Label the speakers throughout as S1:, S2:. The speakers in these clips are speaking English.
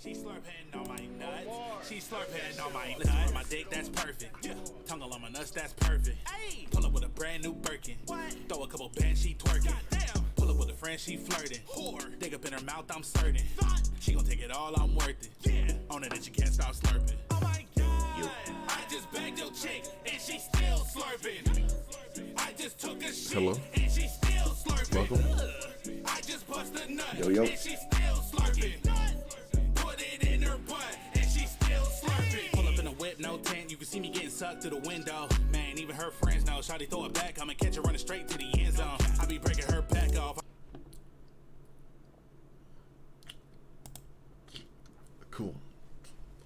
S1: She slurping on my nuts. She slurping on my nuts. Listen, my dick, that's perfect. Yeah. Tongue on my nuts, that's perfect. Ay. Pull up with a brand new Birkin. What? Throw a couple bands, she twerking. Goddamn. Pull up with a friend, she flirting. Whore. Dig up in her mouth, I'm certain. She gon' take it all, I'm worth it. Yeah. On it and she can't stop slurping. Oh my god. I just bagged your chick and she still slurping. I just took a shit.
S2: Hello.
S1: And she still slurping.
S2: Welcome.
S1: I just bust a nut.
S2: Yo.
S1: And she still slurping. Put it in her butt and she still slurping. Pull up in a whip, no tent. You can see me getting sucked to the window. Man, even her friends know. Shawty throw it back. I'ma catch her running straight to the end zone. I be breaking her back off.
S2: Cool.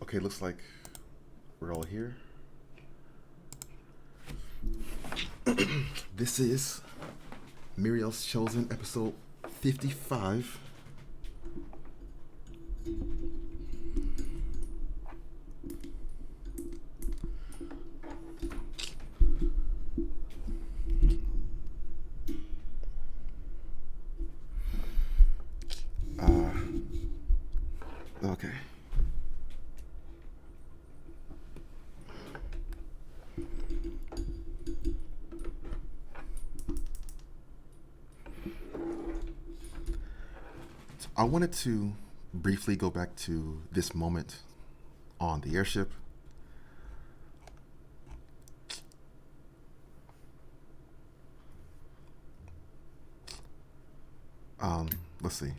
S2: Okay, looks like we're all here. This is Myrael's Chosen, episode 55. Okay. I wanted to briefly go back to this moment on the airship. Let's see.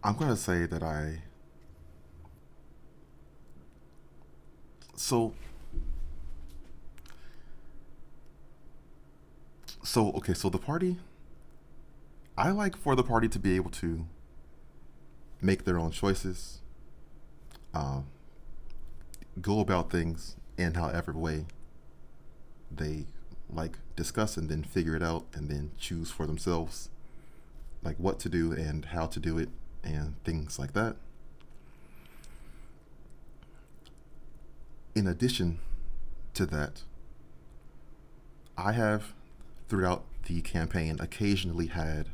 S2: I'm going to say that So the party, I like for the party to be able to make their own choices, go about things in however way they like, discuss and then figure it out and then choose for themselves, like what to do and how to do it and things like that. In addition to that, I have throughout the campaign occasionally had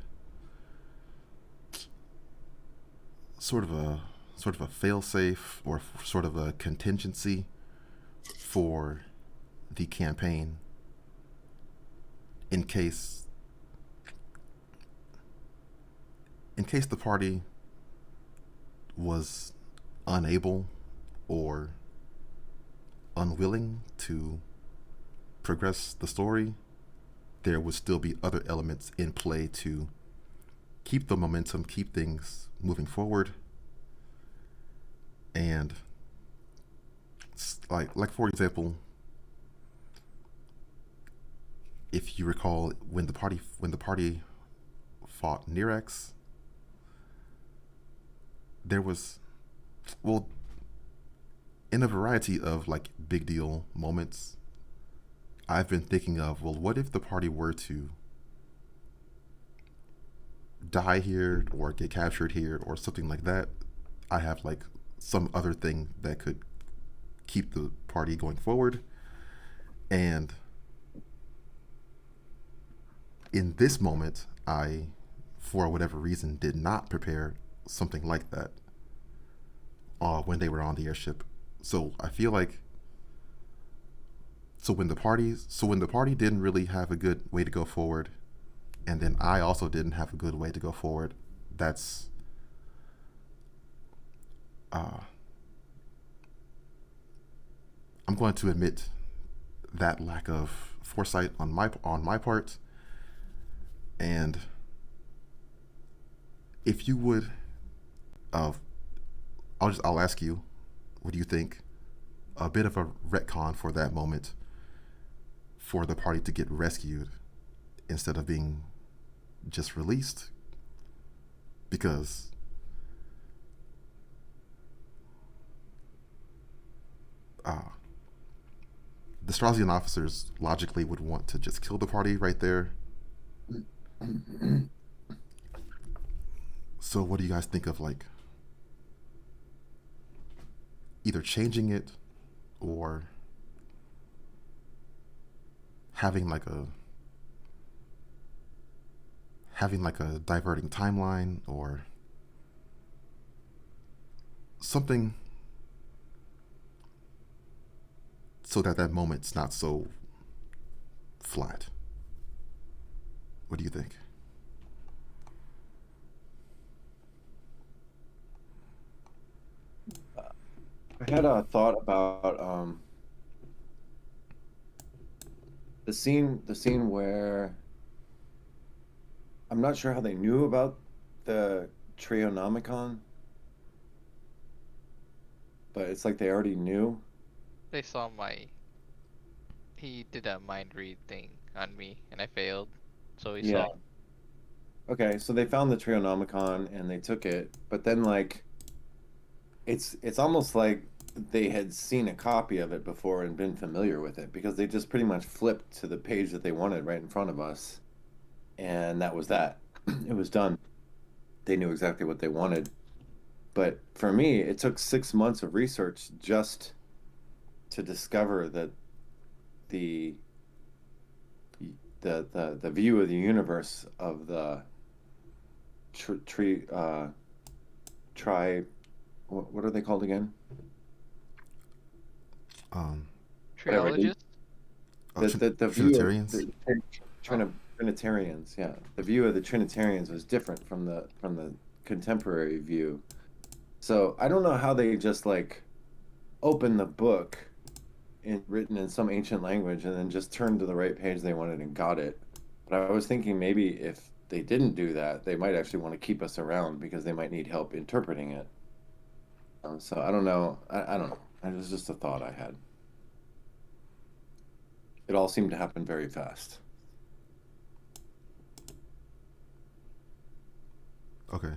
S2: sort of a fail-safe or sort of a contingency for the campaign in case the party was unable or unwilling to progress the story. There would still be other elements in play to keep the momentum, keep things moving forward. And like for example, if you recall, when the party fought Nyrax, there was, well, in a variety of like big deal moments, I've been thinking of, well, what if the party were to die here or get captured here or something like that? I have like some other thing that could keep the party going forward. And in this moment, I, for whatever reason, did not prepare something like that when they were on the airship. So I feel like, so when the party didn't really have a good way to go forward, and then I also didn't have a good way to go forward, that's I'm going to admit that lack of foresight on my part. And if you would, I'll ask you, what do you think? A bit of a retcon for that moment, for the party to get rescued instead of being just released, because the Straussian officers logically would want to just kill the party right there. So what do you guys think of, like, either changing it or having like a diverting timeline or something so that that moment's not so flat. What do you think?
S3: I had a thought about the scene where I'm not sure how they knew about the Trionomicon, but it's like they already knew.
S4: They saw my. He did a mind read thing on me, and I failed. So he
S3: Yeah.
S4: saw.
S3: Okay, so they found the Trionomicon and they took it, but then like it's almost like they had seen a copy of it before and been familiar with it because they just pretty much flipped to the page that they wanted right in front of us, and that was that. It was done. They knew exactly what they wanted. But for me, it took 6 months of research just to discover that the the view of the universe of the tree tri what are they called again?
S2: Um,
S3: Whatever.
S4: Triologist?
S3: The view of
S2: Trinitarians.
S3: the
S4: Oh.
S3: Trinitarians, yeah. The view of the Trinitarians was different from the contemporary view. So I don't know how they just like opened the book written in some ancient language and then just turned to the right page they wanted and got it. But I was thinking maybe if they didn't do that, they might actually want to keep us around because they might need help interpreting it. So I don't know. I don't know. It was just a thought I had. It all seemed to happen very fast.
S2: Okay.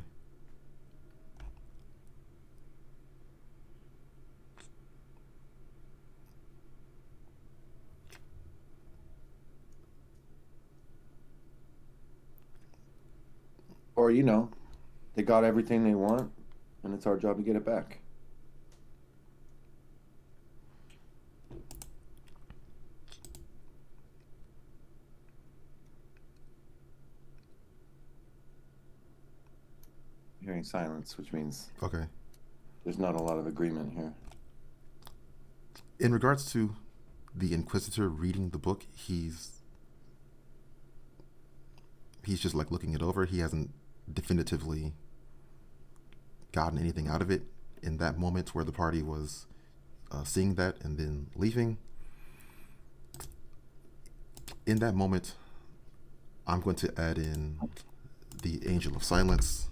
S3: Or, they got everything they want, and it's our job to get it back. Hearing silence, which means
S2: Okay.
S3: there's not a lot of agreement here.
S2: In regards to the Inquisitor reading the book, he's just like looking it over. He hasn't definitively gotten anything out of it in that moment where the party was seeing that and then leaving. In that moment, I'm going to add in the Angel of Silence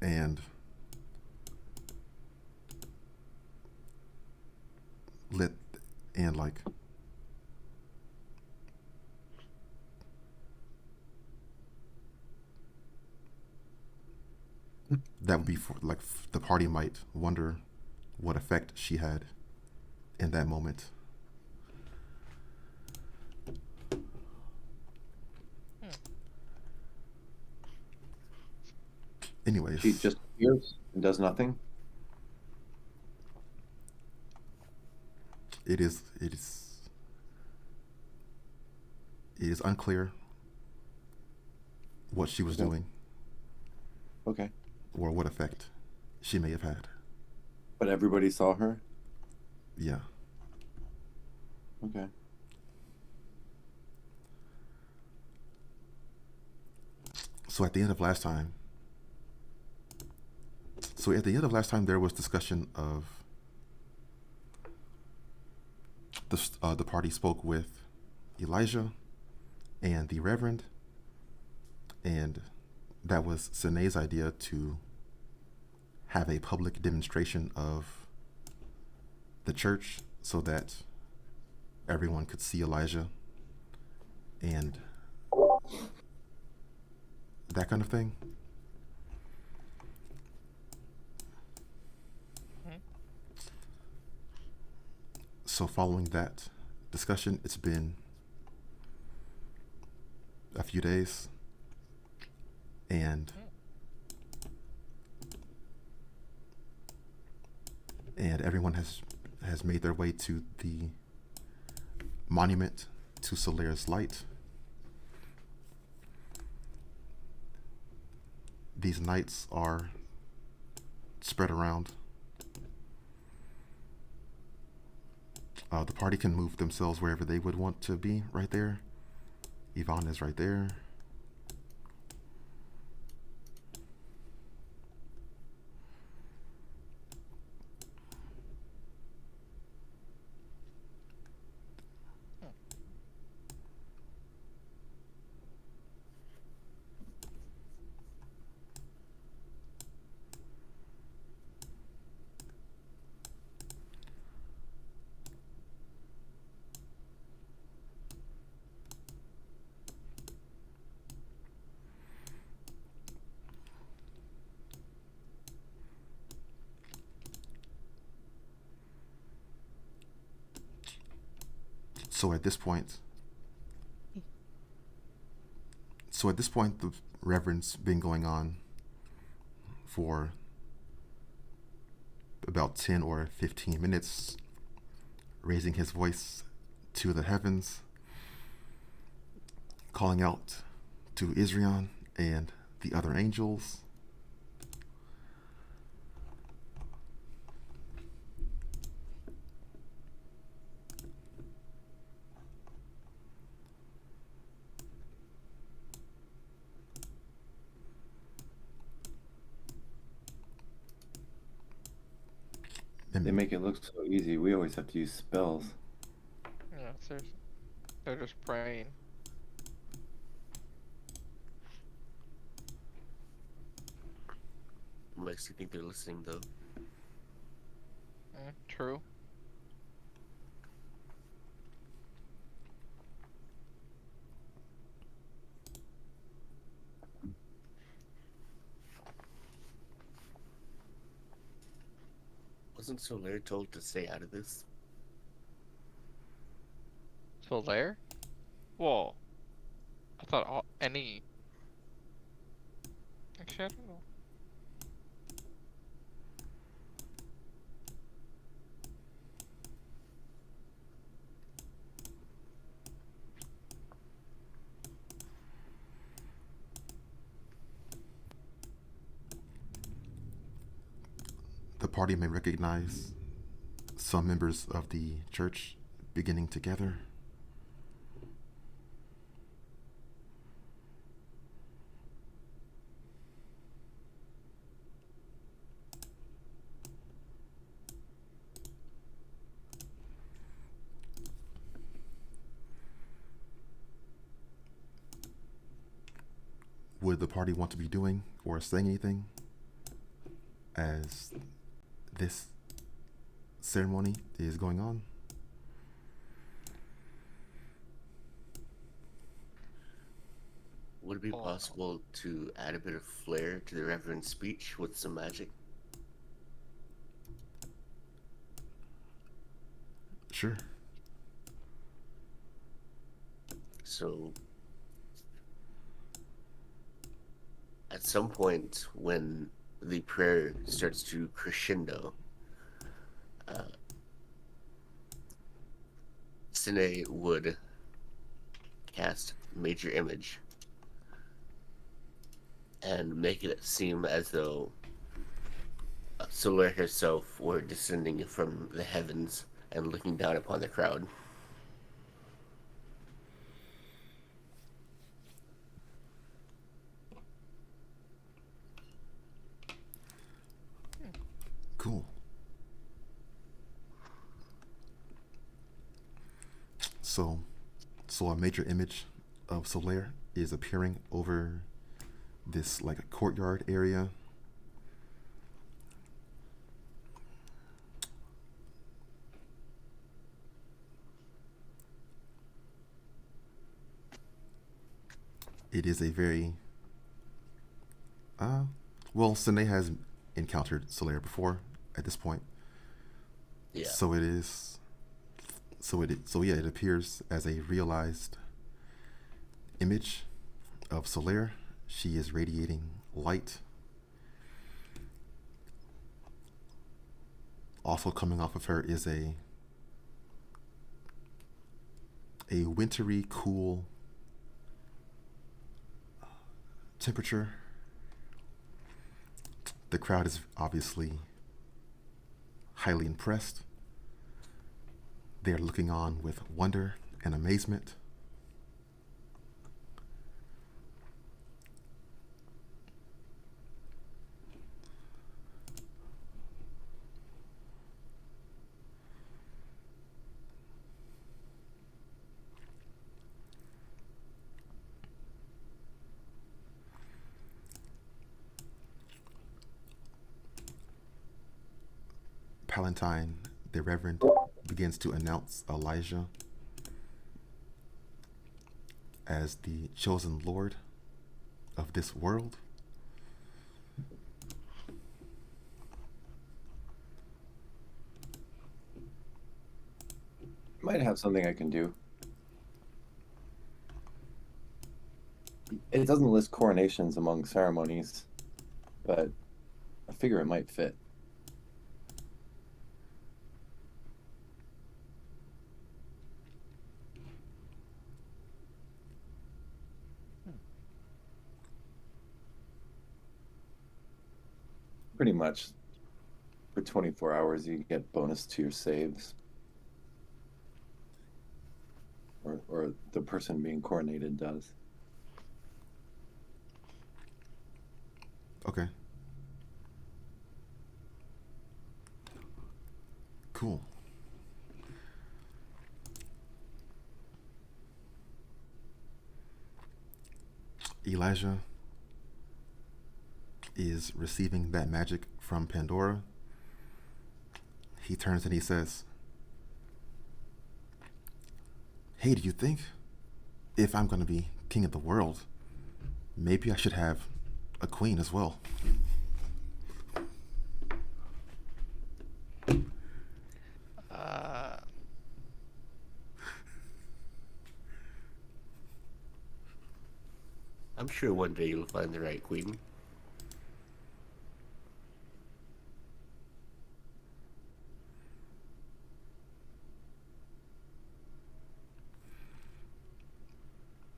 S2: and let and like that would be for like the party might wonder what effect she had in that moment. Anyways,
S3: She just appears and does nothing.
S2: it is unclear what she was
S3: Okay.
S2: doing
S3: Okay.
S2: or what effect she may have had.
S3: But everybody saw her?
S2: Yeah.
S3: Okay.
S2: So at the end of last time, there was discussion of the party spoke with Elijah and the Reverend, and that was Sine's idea to have a public demonstration of the church so that everyone could see Elijah and that kind of thing.
S4: Hmm?
S2: So following that discussion, it's been a few days, and everyone has made their way to the monument to Solaire's light. These knights are spread around. The party can move themselves wherever they would want to be right there. Yvonne is right there. So at this point, the reverend's been going on for about 10 or 15 minutes, raising his voice to the heavens, calling out to Israel and the other angels.
S3: They make it look so easy. We always have to use spells.
S4: Yeah, seriously. They're just praying.
S5: Makes you think they're listening, though.
S4: True.
S5: Wasn't Solaire told to stay out of this?
S4: Solaire? Whoa. I thought any... Actually, I don't know.
S2: The party may recognize some members of the church beginning to gather. Would the party want to be doing or saying anything as this ceremony is going on?
S5: Would it be possible to add a bit of flair to the Reverend's speech with some magic?
S2: Sure.
S5: So, at some point when the prayer starts to crescendo, Sine would cast Major Image and make it seem as though Solar herself were descending from the heavens and looking down upon the crowd.
S2: Cool. So a major image of Solaire is appearing over this like a courtyard area. It is a very well, Sine has encountered Solaire before at this point.
S5: Yeah.
S2: So it is it appears as a realized image of Solaire. She is radiating light. Also coming off of her is a a wintry, cool temperature. The crowd is obviously highly impressed. They are looking on with wonder and amazement. Palatine, the Reverend, begins to announce Elijah as the chosen Lord of this world.
S3: Might have something I can do. It doesn't list coronations among ceremonies, but I figure it might fit. Pretty much for 24 hours, you get bonus to your saves. Or the person being coronated does.
S2: Okay. Cool. Elijah is receiving that magic from Pandora. He turns and he says, "Hey, do you think if I'm going to be king of the world, maybe I should have a queen as well?"
S5: I'm sure one day you'll find the right queen.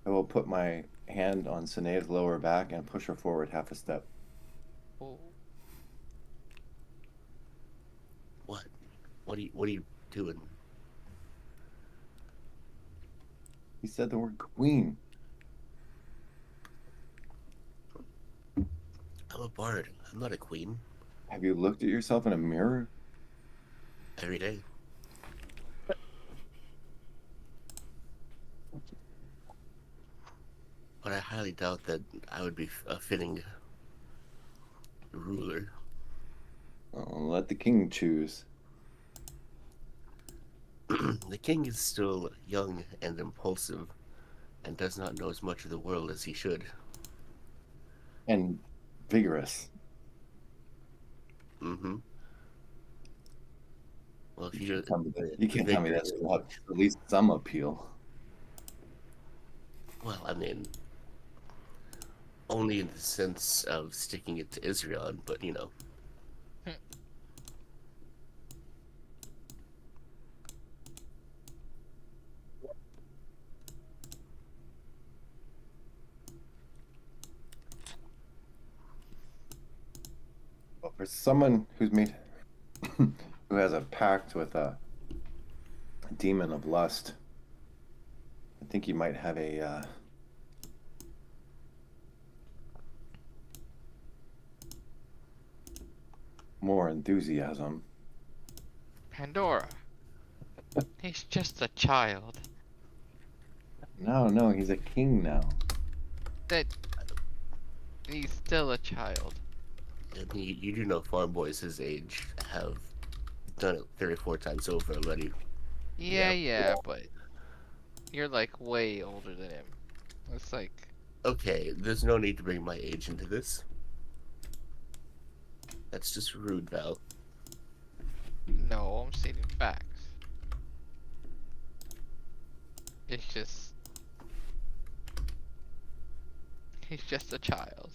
S3: I will put my hand on Sinead's lower back and push her forward half a step.
S4: Oh.
S5: What? What are you doing?
S3: He said the word queen.
S5: I'm a bard. I'm not a queen.
S3: Have you looked at yourself in a mirror?
S5: Every day. But I highly doubt that I would be a fitting ruler.
S3: Well, let the king choose.
S5: The king is still young and impulsive and does not know as much of the world as he should.
S3: And vigorous.
S5: Mm-hmm. Well, if
S3: You
S5: you're
S3: can't tell me that doesn't have at least some appeal.
S5: well, I mean, only in the sense of sticking it to Israel, but you know.
S3: But for someone who's made who has a pact with a demon of lust, I think you might have a more enthusiasm.
S4: Pandora. He's just a child.
S3: No, he's a king now.
S4: That he's still a child.
S5: And you do know farm boys his age have done it 34 times over already.
S4: Yeah, but you're like way older than him. It's like,
S5: Okay, there's no need to bring my age into this. That's just rude, Val.
S4: no, I'm stating facts. It's just he's just a child.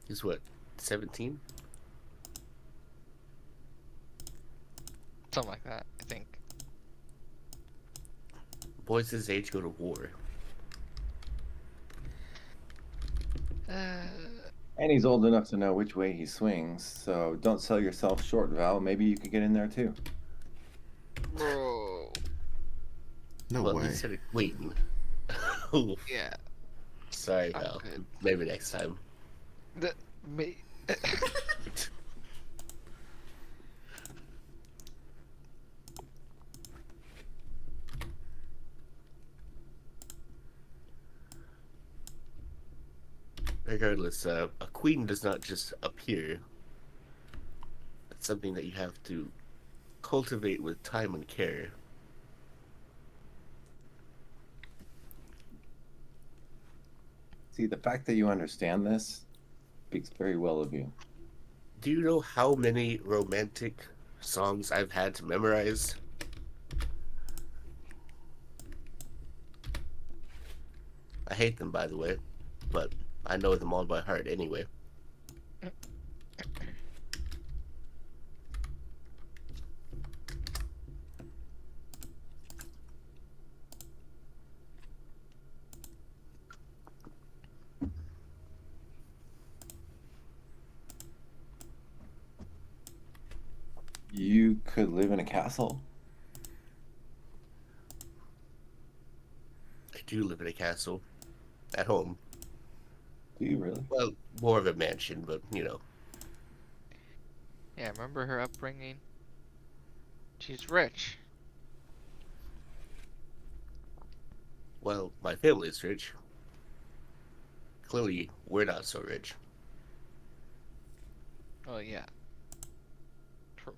S5: He's what, 17?
S4: Something like that, I think.
S5: boys his age go to war.
S4: Uh,
S3: And he's old enough to know which way he swings, so don't sell yourself short, Val. Maybe you could get in there too.
S4: bro.
S2: No
S5: Well, you
S2: way.
S5: said it. Wait. Oh,
S4: Yeah,
S5: sorry,
S4: I'm
S5: Val.
S4: good.
S5: Maybe next time.
S4: The me.
S5: Regardless, a queen does not just appear. It's something that you have to cultivate with time and care.
S3: See, the fact that you understand this speaks very well of you.
S5: Do you know how many romantic songs I've had to memorize? I hate them, by the way, but I know them all by heart anyway.
S3: You could live in a castle.
S5: I do live in a castle at home.
S3: Do you really?
S5: Well, more of a mansion, but you know.
S4: Yeah, remember her upbringing? She's rich.
S5: Well, my family's rich. Clearly, we're not so rich.
S4: Oh yeah, true.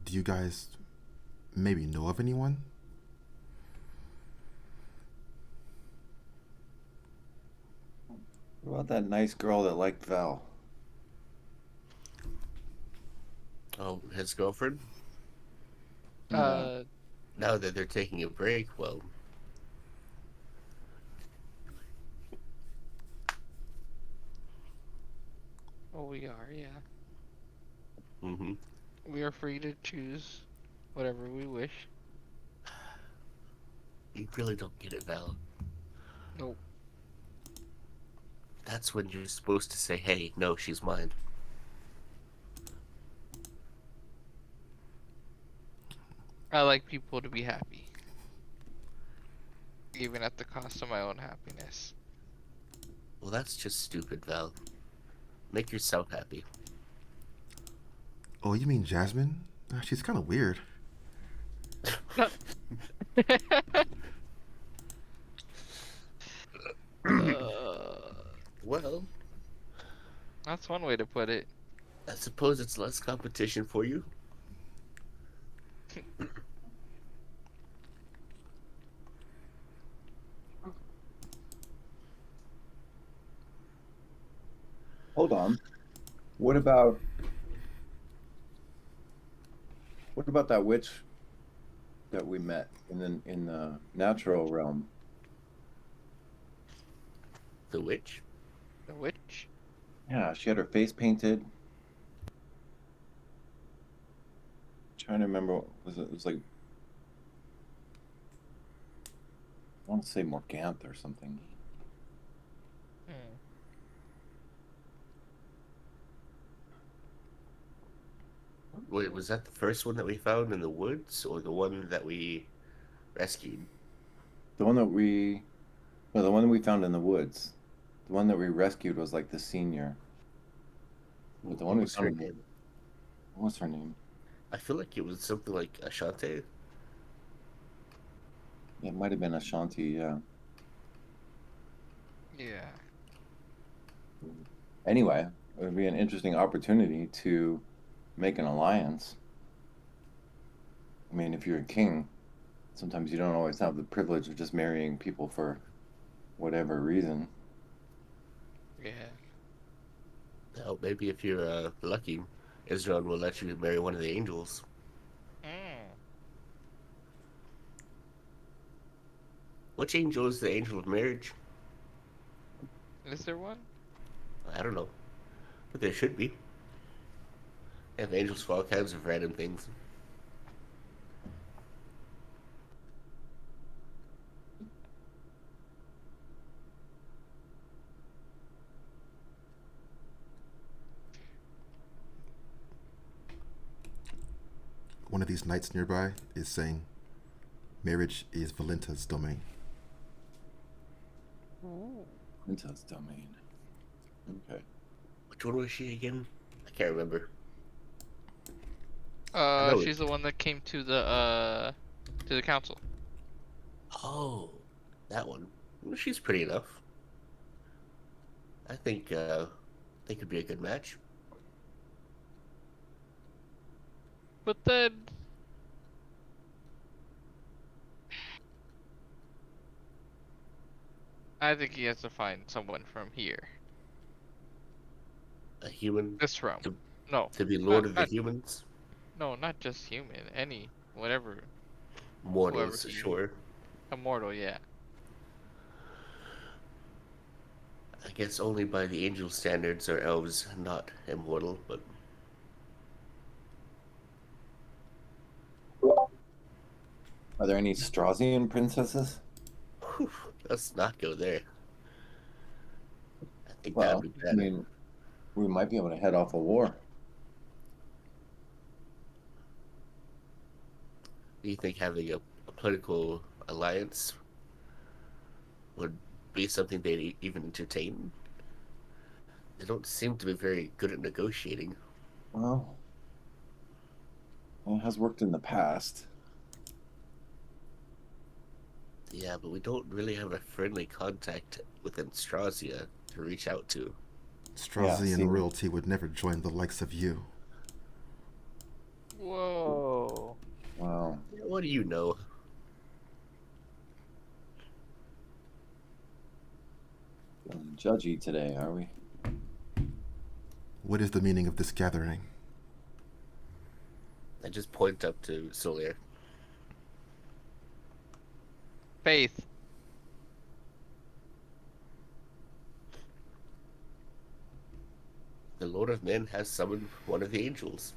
S2: Do you guys maybe know of anyone?
S3: What about that nice girl that liked Val?
S5: Oh, his girlfriend?
S3: Yeah.
S5: Now that they're taking a break, well,
S4: Oh, we are. Yeah,
S5: hmm
S4: we are free to choose whatever we wish.
S5: you really don't get it, Val.
S4: Nope.
S5: That's when you're supposed to say, hey, no, she's mine.
S4: I like people to be happy, even at the cost of my own happiness.
S5: Well, that's just stupid, Val. Make yourself happy.
S2: Oh, you mean Jasmine? She's kind of weird.
S4: uh,
S5: Well,
S4: that's one way to put it.
S5: I suppose it's less competition for you.
S3: Hold on. What about that witch that we met in the natural realm?
S5: The witch?
S4: The witch.
S3: Yeah, she had her face painted. Trying to remember what was it? It was like I want to say Morganth or something.
S4: Hmm.
S5: Wait, was that the first one that we found in the woods, or the one that we rescued?
S3: The one that we No, the one that we found in the woods. The one that we rescued was like the senior. But the one
S5: What
S3: we
S5: was her
S3: found
S5: name?
S3: what was her name?
S5: I feel like it was something like Ashante.
S3: It might have been Ashanti, yeah.
S4: Yeah.
S3: Anyway, it would be an interesting opportunity to make an alliance. I mean, if you're a king, sometimes you don't always have the privilege of just marrying people for whatever reason.
S4: Yeah.
S5: Now, maybe if you're lucky, Israel will let you marry one of the angels.
S4: Mm.
S5: Which angel is the angel of marriage?
S4: Is there one?
S5: I don't know, but there should be. They have angels for all kinds of random things.
S2: One of these knights nearby is saying, marriage is Valenta's domain.
S3: Princess domain. Okay.
S5: Which one was she again? I can't remember. I know
S4: She's the one that came to the council.
S5: Oh, that one. Well, she's pretty enough. I think they could be a good match.
S4: But then I think he has to find someone from here.
S5: A human
S4: This realm.
S5: to,
S4: No.
S5: to be lord of the
S4: Not,
S5: humans.
S4: no, not just human. Any, whatever. Whoever
S5: Mortals,
S4: he.
S5: sure.
S4: Immortal, yeah.
S5: I guess only by the angel standards are elves not immortal, but
S3: Are there any Straussian princesses?
S5: whew, let's not go there. I think that
S3: Well,
S5: would be
S3: I
S5: better.
S3: mean, we might be able to head off a war.
S5: Do you think having a political alliance would be something they'd even entertain? They don't seem to be very good at negotiating.
S3: Well, it has worked in the past.
S5: Yeah, but we don't really have a friendly contact within Strasia to reach out to.
S2: Straussian
S3: see-
S2: royalty would never join the likes of you.
S4: Whoa.
S3: Wow.
S5: What do you know?
S3: Feeling judgy today, are we?
S2: What is the meaning of this gathering?
S5: I just point up to Solir.
S4: Faith.
S5: The Lord of Men has summoned one of the angels.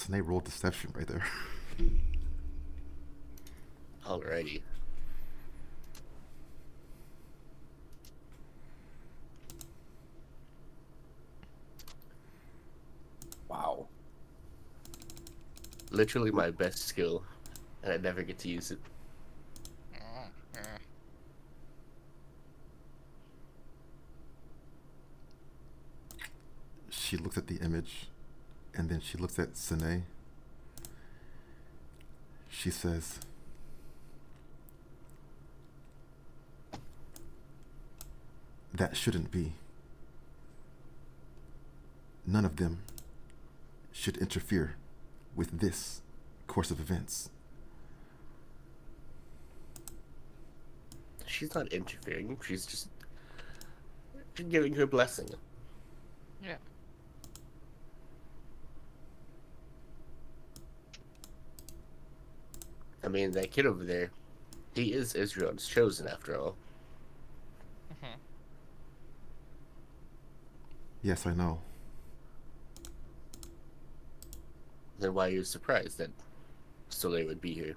S2: They rolled deception right there.
S5: Alrighty.
S3: Wow.
S5: Literally my best skill, and I never get to use it.
S2: She looks at the image, and then she looks at Sine. She says, that shouldn't be. None of them should interfere with this course of events.
S5: She's not interfering, she's just giving her blessing.
S4: Yeah.
S5: I mean, that kid over there, he is Israel's chosen after all.
S4: Mm-hmm.
S2: Yes, I know.
S5: Then why are you surprised that Soleil would be here?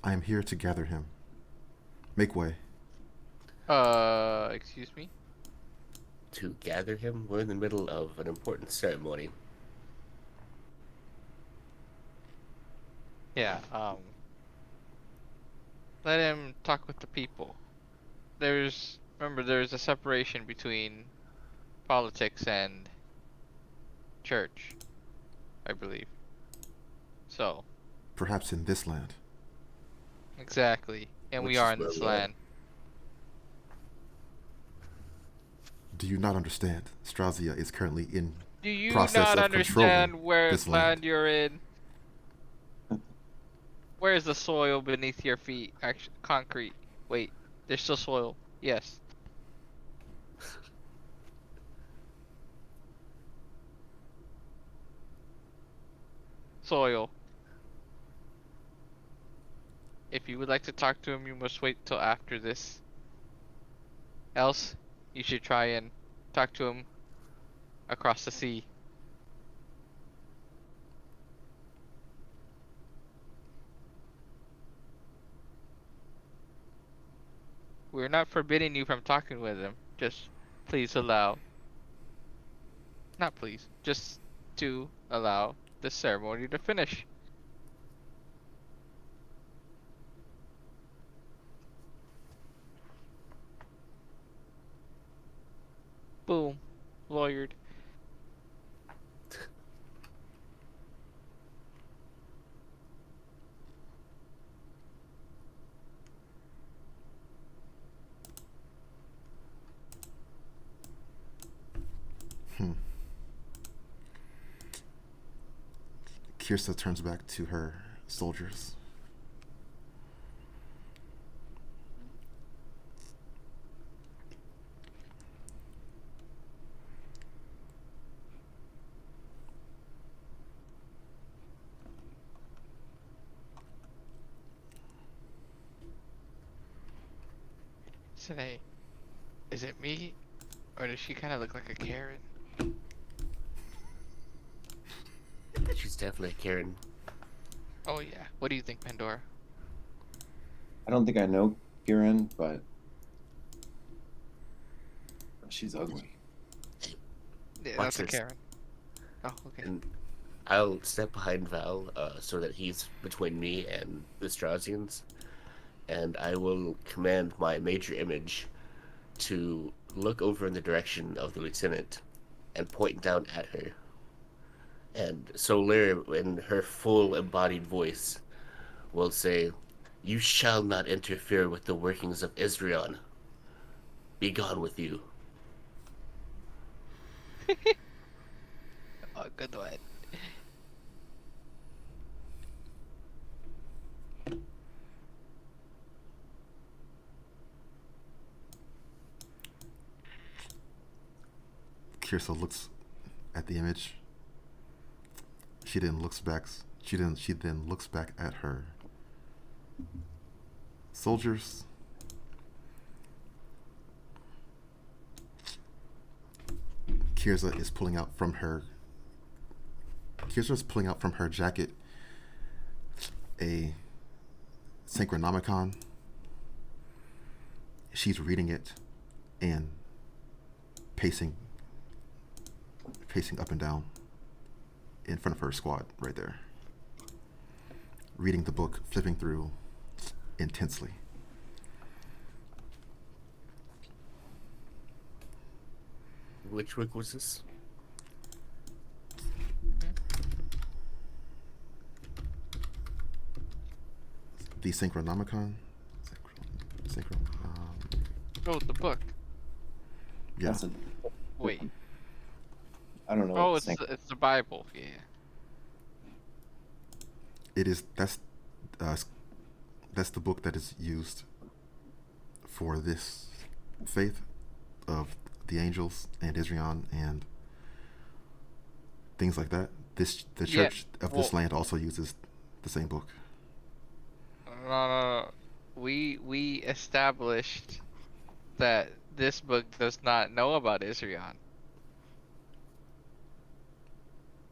S2: I am here to gather him. Make way.
S4: Excuse me?
S5: To gather him, we're in the middle of an important ceremony.
S4: Yeah, let him talk with the people. Remember, there's a separation between politics and church. I believe. So,
S2: Perhaps in this land.
S4: exactly. And we
S5: Which
S4: are
S5: is
S4: in
S5: where
S4: this
S5: we are.
S4: land.
S2: Do you not understand? Strazia is currently in
S4: Do you
S2: process
S4: not
S2: of controlling
S4: understand where
S2: this
S4: land
S2: land.
S4: you're in? Where is the soil beneath your feet? Actually, concrete. Wait, there's still soil. Yes. Soil. If you would like to talk to him, you must wait till after this. Else, you should try and talk to him across the sea. We're not forbidding you from talking with him. Just please allow. Not please. Just to allow the ceremony to finish. Boom. Lawyered.
S2: Hmm. Kirsa turns back to her soldiers.
S4: Sine, is it me? Or does she kind of look like a Karen?
S5: She's definitely Karen.
S4: Oh yeah. What do you think, Pandora?
S3: I don't think I know Kieran, but she's ugly.
S4: Yeah,
S5: Watch
S4: that's a
S5: this.
S4: Karen. Oh, okay.
S5: And I'll step behind Val so that he's between me and the Straussians, and I will command my major image to look over in the direction of the lieutenant and point down at her. And Soler, in her full embodied voice, will say, "You shall not interfere with the workings of Israel. Be gone with you."
S4: Oh, good one.
S2: Kirsa looks at the image. She then looks back. She then looks back at her soldiers. Kirsa is pulling out from her. Kirsa is pulling out from her jacket a Synchronomicon. She's reading it and pacing up and down in front of her squad right there. Reading the book, flipping through intensely.
S5: Which book was this?
S2: The Synchronomicon.
S4: Oh, the book.
S2: Yeah.
S3: That's a,
S4: Wait.
S3: I don't know.
S4: Oh,
S3: what
S4: it's the Bible. Yeah.
S2: It is. That's the book that is used for this faith of the angels and Israel and things like that. The
S4: Yeah,
S2: church of this land also uses the same book.
S4: No. We established that this book does not know about Israel.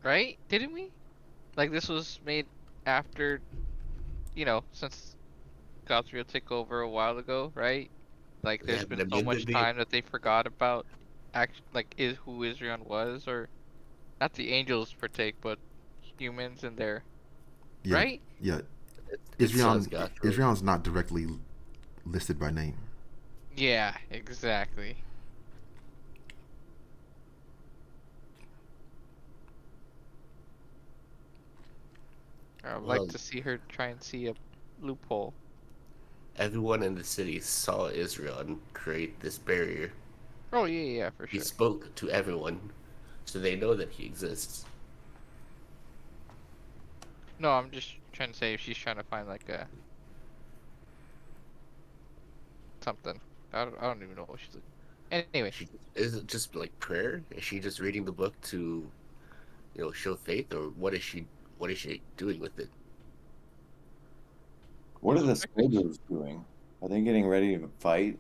S4: Right? Didn't we? Like this was made after, since God's real took over a while ago, right? Like
S5: They
S4: there's
S5: haven't
S4: been so much
S5: amended it.
S4: time that they forgot about like is who Israel was, or not the angels partake, but humans and their
S2: Yeah,
S4: right?
S2: yeah.
S5: It still has God.
S2: Israel's not directly listed by name.
S4: Yeah, exactly. I would like
S5: Well,
S4: to see her try and see a loophole.
S5: everyone in the city saw Israel and create this barrier.
S4: Oh yeah, for
S5: He
S4: sure.
S5: spoke to everyone, so they know that he exists.
S4: No, I'm just trying to say if she's trying to find like a something. I don't even know what she's looking. Anyway,
S5: She is it just like prayer? Is she just reading the book to, show faith, or what is she doing with it?
S3: What are
S4: also
S3: the
S4: speculation.
S3: soldiers doing? Are they getting ready to fight?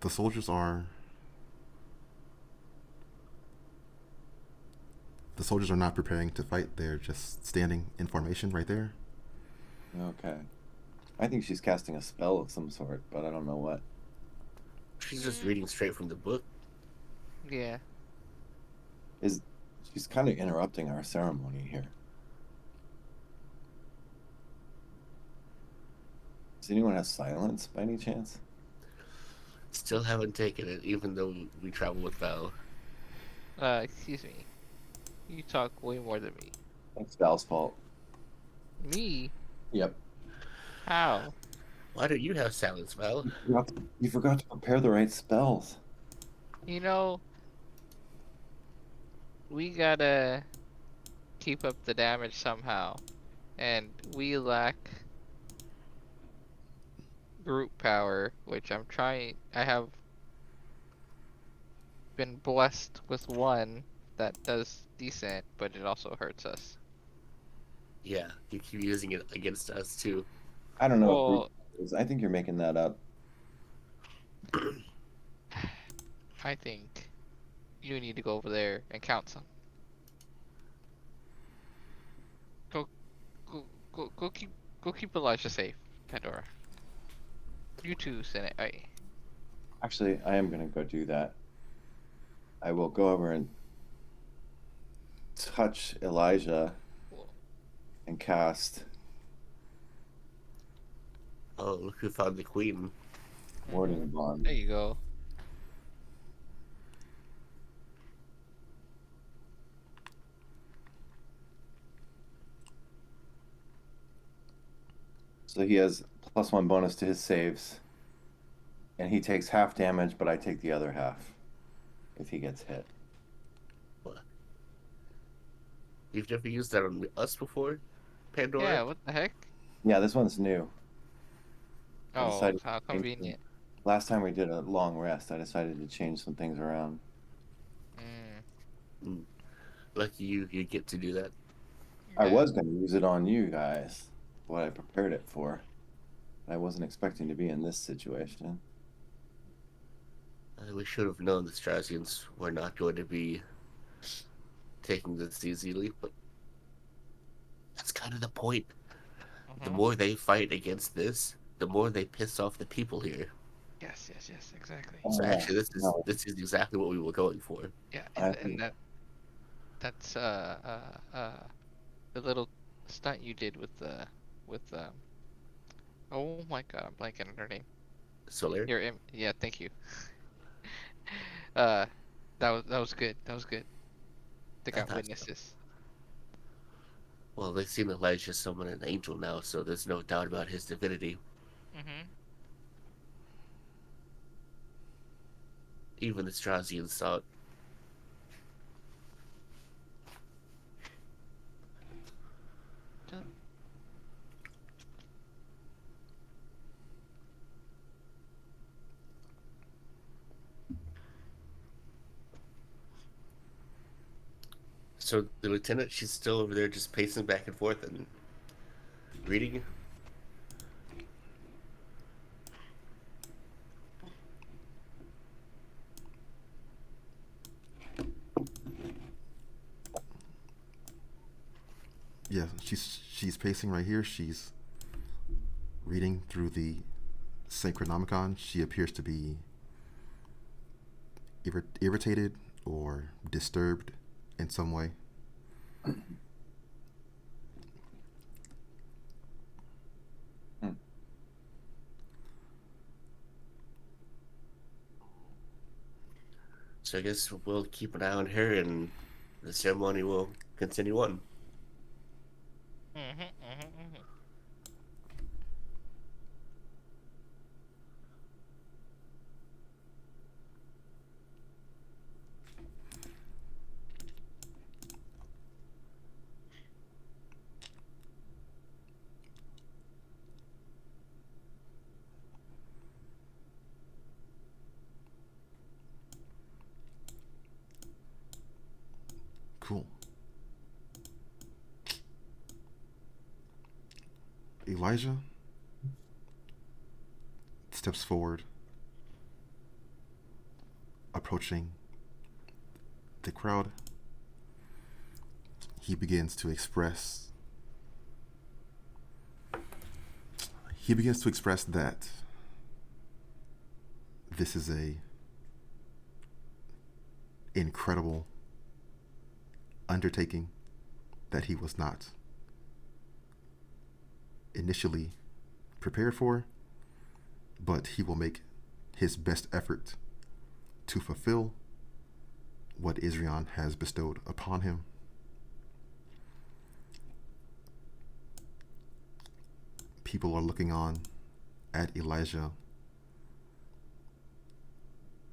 S2: The soldiers are. The soldiers are not preparing to fight. They're just standing in formation right there.
S3: Okay. I think she's casting a spell of some sort, but I don't know what.
S5: She's just reading straight from the book.
S4: Yeah.
S3: Is she's kind of interrupting our ceremony here. Does anyone have silence by any chance?
S5: Still haven't taken it, even though we travel with Val.
S4: Excuse me. You talk way more than me.
S3: It's Val's fault.
S4: Me?
S3: Yep.
S4: How?
S5: Why don't you have silence, Val?
S3: You forgot to prepare the right spells.
S4: You know, we gotta keep up the damage somehow, and we lack group power, which I'm trying. I have been blessed with one that does decent, but it also hurts us.
S5: Yeah, you keep using it against us too.
S3: I don't know what group
S4: Well,
S3: it is. I think you're making that up.
S4: I think you need to go over there and count some. Go, go keep Elijah safe, Pandora. You too, Senate. Hey.
S3: Actually, I am gonna go do that. I will go over and touch Elijah and cast
S5: Oh, look who found the queen.
S3: Warding Bond.
S4: There you go.
S3: So he has +1 bonus to his saves, and he takes half damage, but I take the other half if he gets hit.
S5: What? You've never used that on us before, Pandora?
S4: Yeah, what the heck?
S3: Yeah, this one's new. I
S4: Oh,
S3: decided
S4: how
S3: to change
S4: convenient.
S3: last time we did a long rest. I decided to change some things around.
S4: Mm,
S5: Mm, lucky you get to do that.
S3: I
S4: yeah.
S3: was going to use it on you guys, what I prepared it for. I wasn't expecting to be in this situation.
S5: We should have known the Strasians were not going to be taking this easily, but that's kind of the point. The
S4: Mm-hmm.
S5: more they fight against this, the more they piss off the people here.
S4: Yes, exactly.
S3: Oh,
S5: So
S3: yeah.
S5: actually, this is
S3: No,
S5: this is exactly what we were going for.
S4: Yeah,
S3: I
S4: and
S3: think
S4: that's the little stunt you did with oh my god, I'm blanking on her name.
S5: Solar.
S4: Yeah, thank you. Uh, that was good. That was good. They
S5: I
S4: got
S5: thought so.
S4: witnesses.
S5: Well, they've seen Elijah summon an angel now, so there's no doubt about his divinity.
S4: Mm-hmm.
S5: Even the Strasians saw it. So the lieutenant, she's still over there just pacing back and forth and reading.
S2: Yeah, she's pacing right here. She's reading through the Synchronomicon. She appears to be irritated or disturbed in some way.
S3: Hmm.
S5: So I guess we'll keep an eye on her, and the ceremony will continue on.
S4: Mm-hmm.
S2: Cool. Elijah steps forward, approaching the crowd. He begins to express that this is a incredible undertaking that he was not initially prepared for, but he will make his best effort to fulfill what Israel has bestowed upon him. People are looking on at Elijah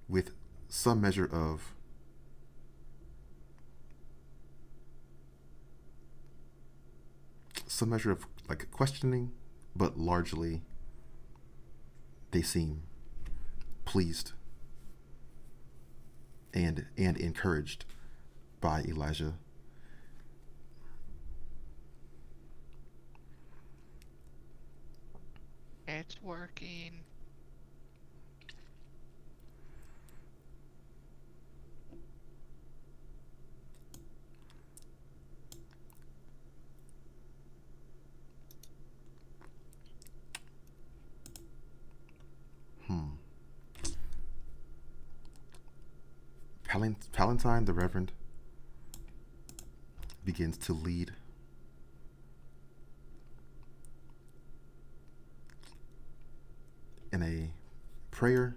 S2: with some measure of like questioning, but largely they seem pleased and encouraged by Elijah.
S4: It's working.
S2: Palatine, the Reverend, begins to lead in a prayer.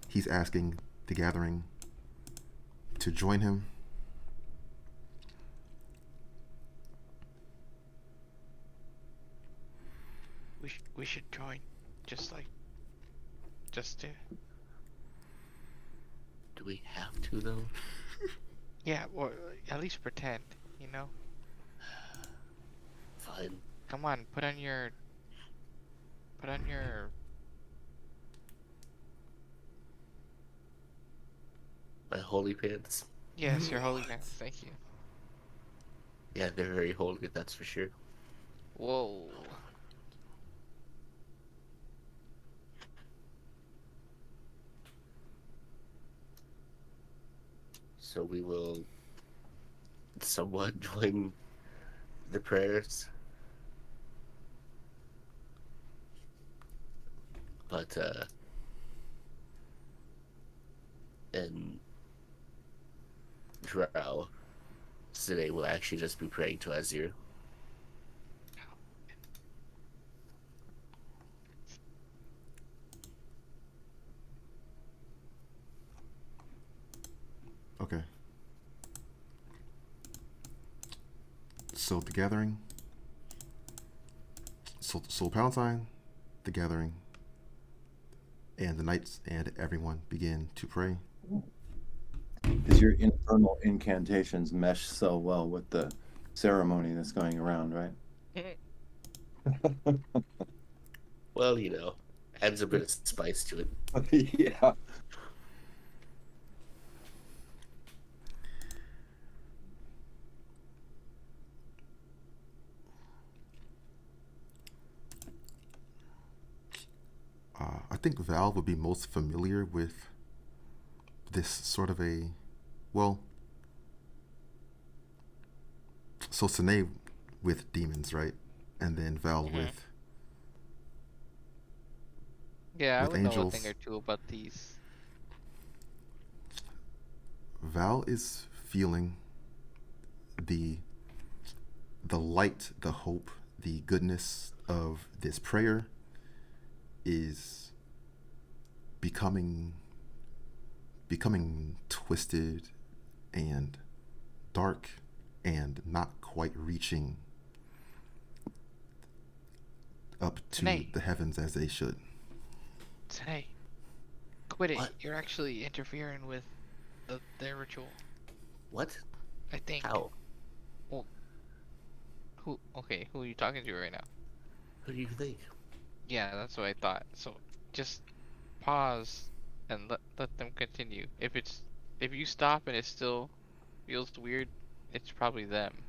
S2: He's asking the gathering to join him.
S4: We should join, just to.
S5: Do we have to though?
S4: Yeah, or at least pretend, you know?
S5: Fine.
S4: Come on, put on your
S5: My holy pants.
S4: yes, your holy pants, thank you.
S5: Yeah, they're very holy, that's for sure.
S4: Whoa.
S5: So we will somewhat join the prayers. But and Drow today will actually just be praying to Azir.
S2: Okay. So the gathering. So Palatine, the gathering, and the knights and everyone begin to pray.
S3: Because your infernal incantations mesh so well with the ceremony that's going around, right?
S5: Well, adds a bit of spice to it.
S3: Yeah.
S2: I think Val would be most familiar with this sort of well, so Sine with demons, right? And then Val with
S4: Yeah, I would know a
S2: angels.
S4: thing or two about these.
S2: Val is feeling the light, the hope, the goodness of this prayer is becoming twisted and dark and not quite reaching up to
S4: Tanae.
S2: the heavens as they should.
S4: Hey, quit it.
S5: What?
S4: You're actually interfering with their ritual.
S5: What?
S4: I think.
S5: How?
S4: Who? Okay, who are you talking to right now?
S5: Who do you think?
S4: Yeah, that's what I thought. So just pause and let them continue. If you stop and it still feels weird, it's probably them.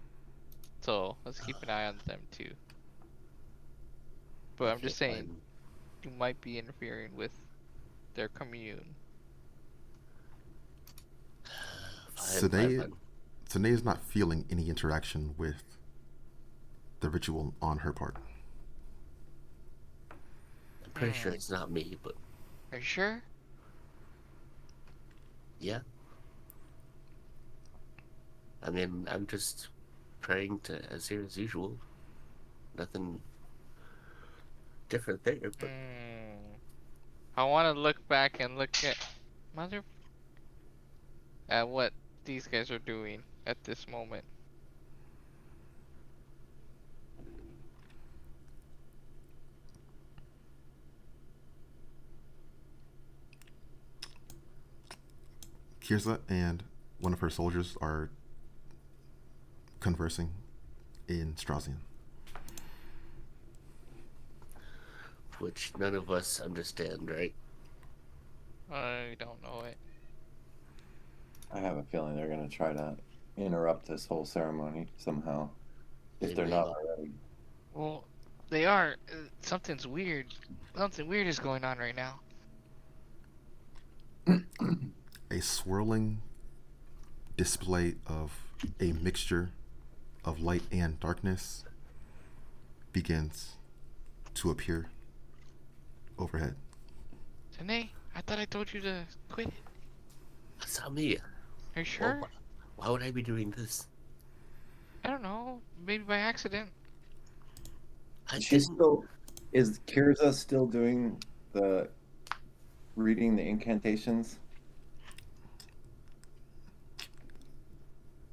S4: So let's keep an eye on them too. But I'm
S5: Okay,
S4: just saying,
S5: fine.
S4: you might be interfering with their commune.
S5: Fine.
S2: Sine is not feeling any interaction with the ritual on her part.
S5: I'm pretty sure it's not me, but
S4: Are you sure?
S5: yeah. I mean, I'm just praying to Azir as usual. Nothing different there, but
S4: I want to look back and look at at what these guys are doing at this moment.
S2: Kirza and one of her soldiers are conversing in Straussian.
S5: which none of us understand, right?
S4: I don't know it.
S3: I have a feeling they're gonna try to interrupt this whole ceremony somehow, if
S5: They
S3: they're not
S5: will.
S3: already.
S4: Well, they are. Something's weird. Something weird is going on right now.
S2: A swirling display of a mixture of light and darkness begins to appear overhead.
S4: Tanae, I thought I told you to quit it.
S5: That's not me.
S4: Are you sure?
S5: Why would I be doing this?
S4: I don't know. Maybe by accident.
S3: She's still. Is Kirza still doing the reading the incantations?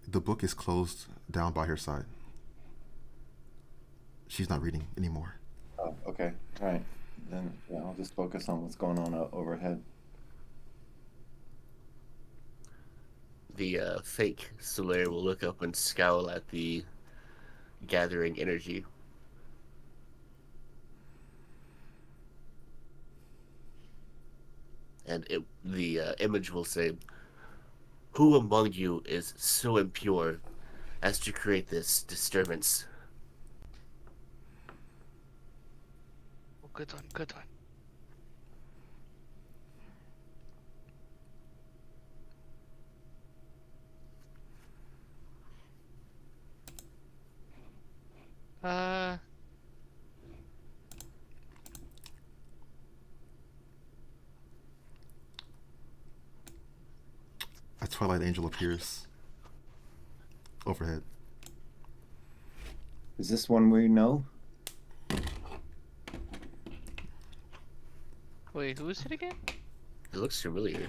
S2: The book is closed down by her side. She's not reading anymore.
S3: Oh, okay. All right. Then yeah, I'll just focus on what's going on overhead.
S5: The fake Solaire will look up and scowl at the gathering energy. And the image will say, "Who among you is so impure as to create this disturbance?"
S4: Oh, good one, good one. Uh,
S2: A twilight angel appears overhead.
S3: Is this one we know?
S4: wait, who is it again?
S5: It looks familiar.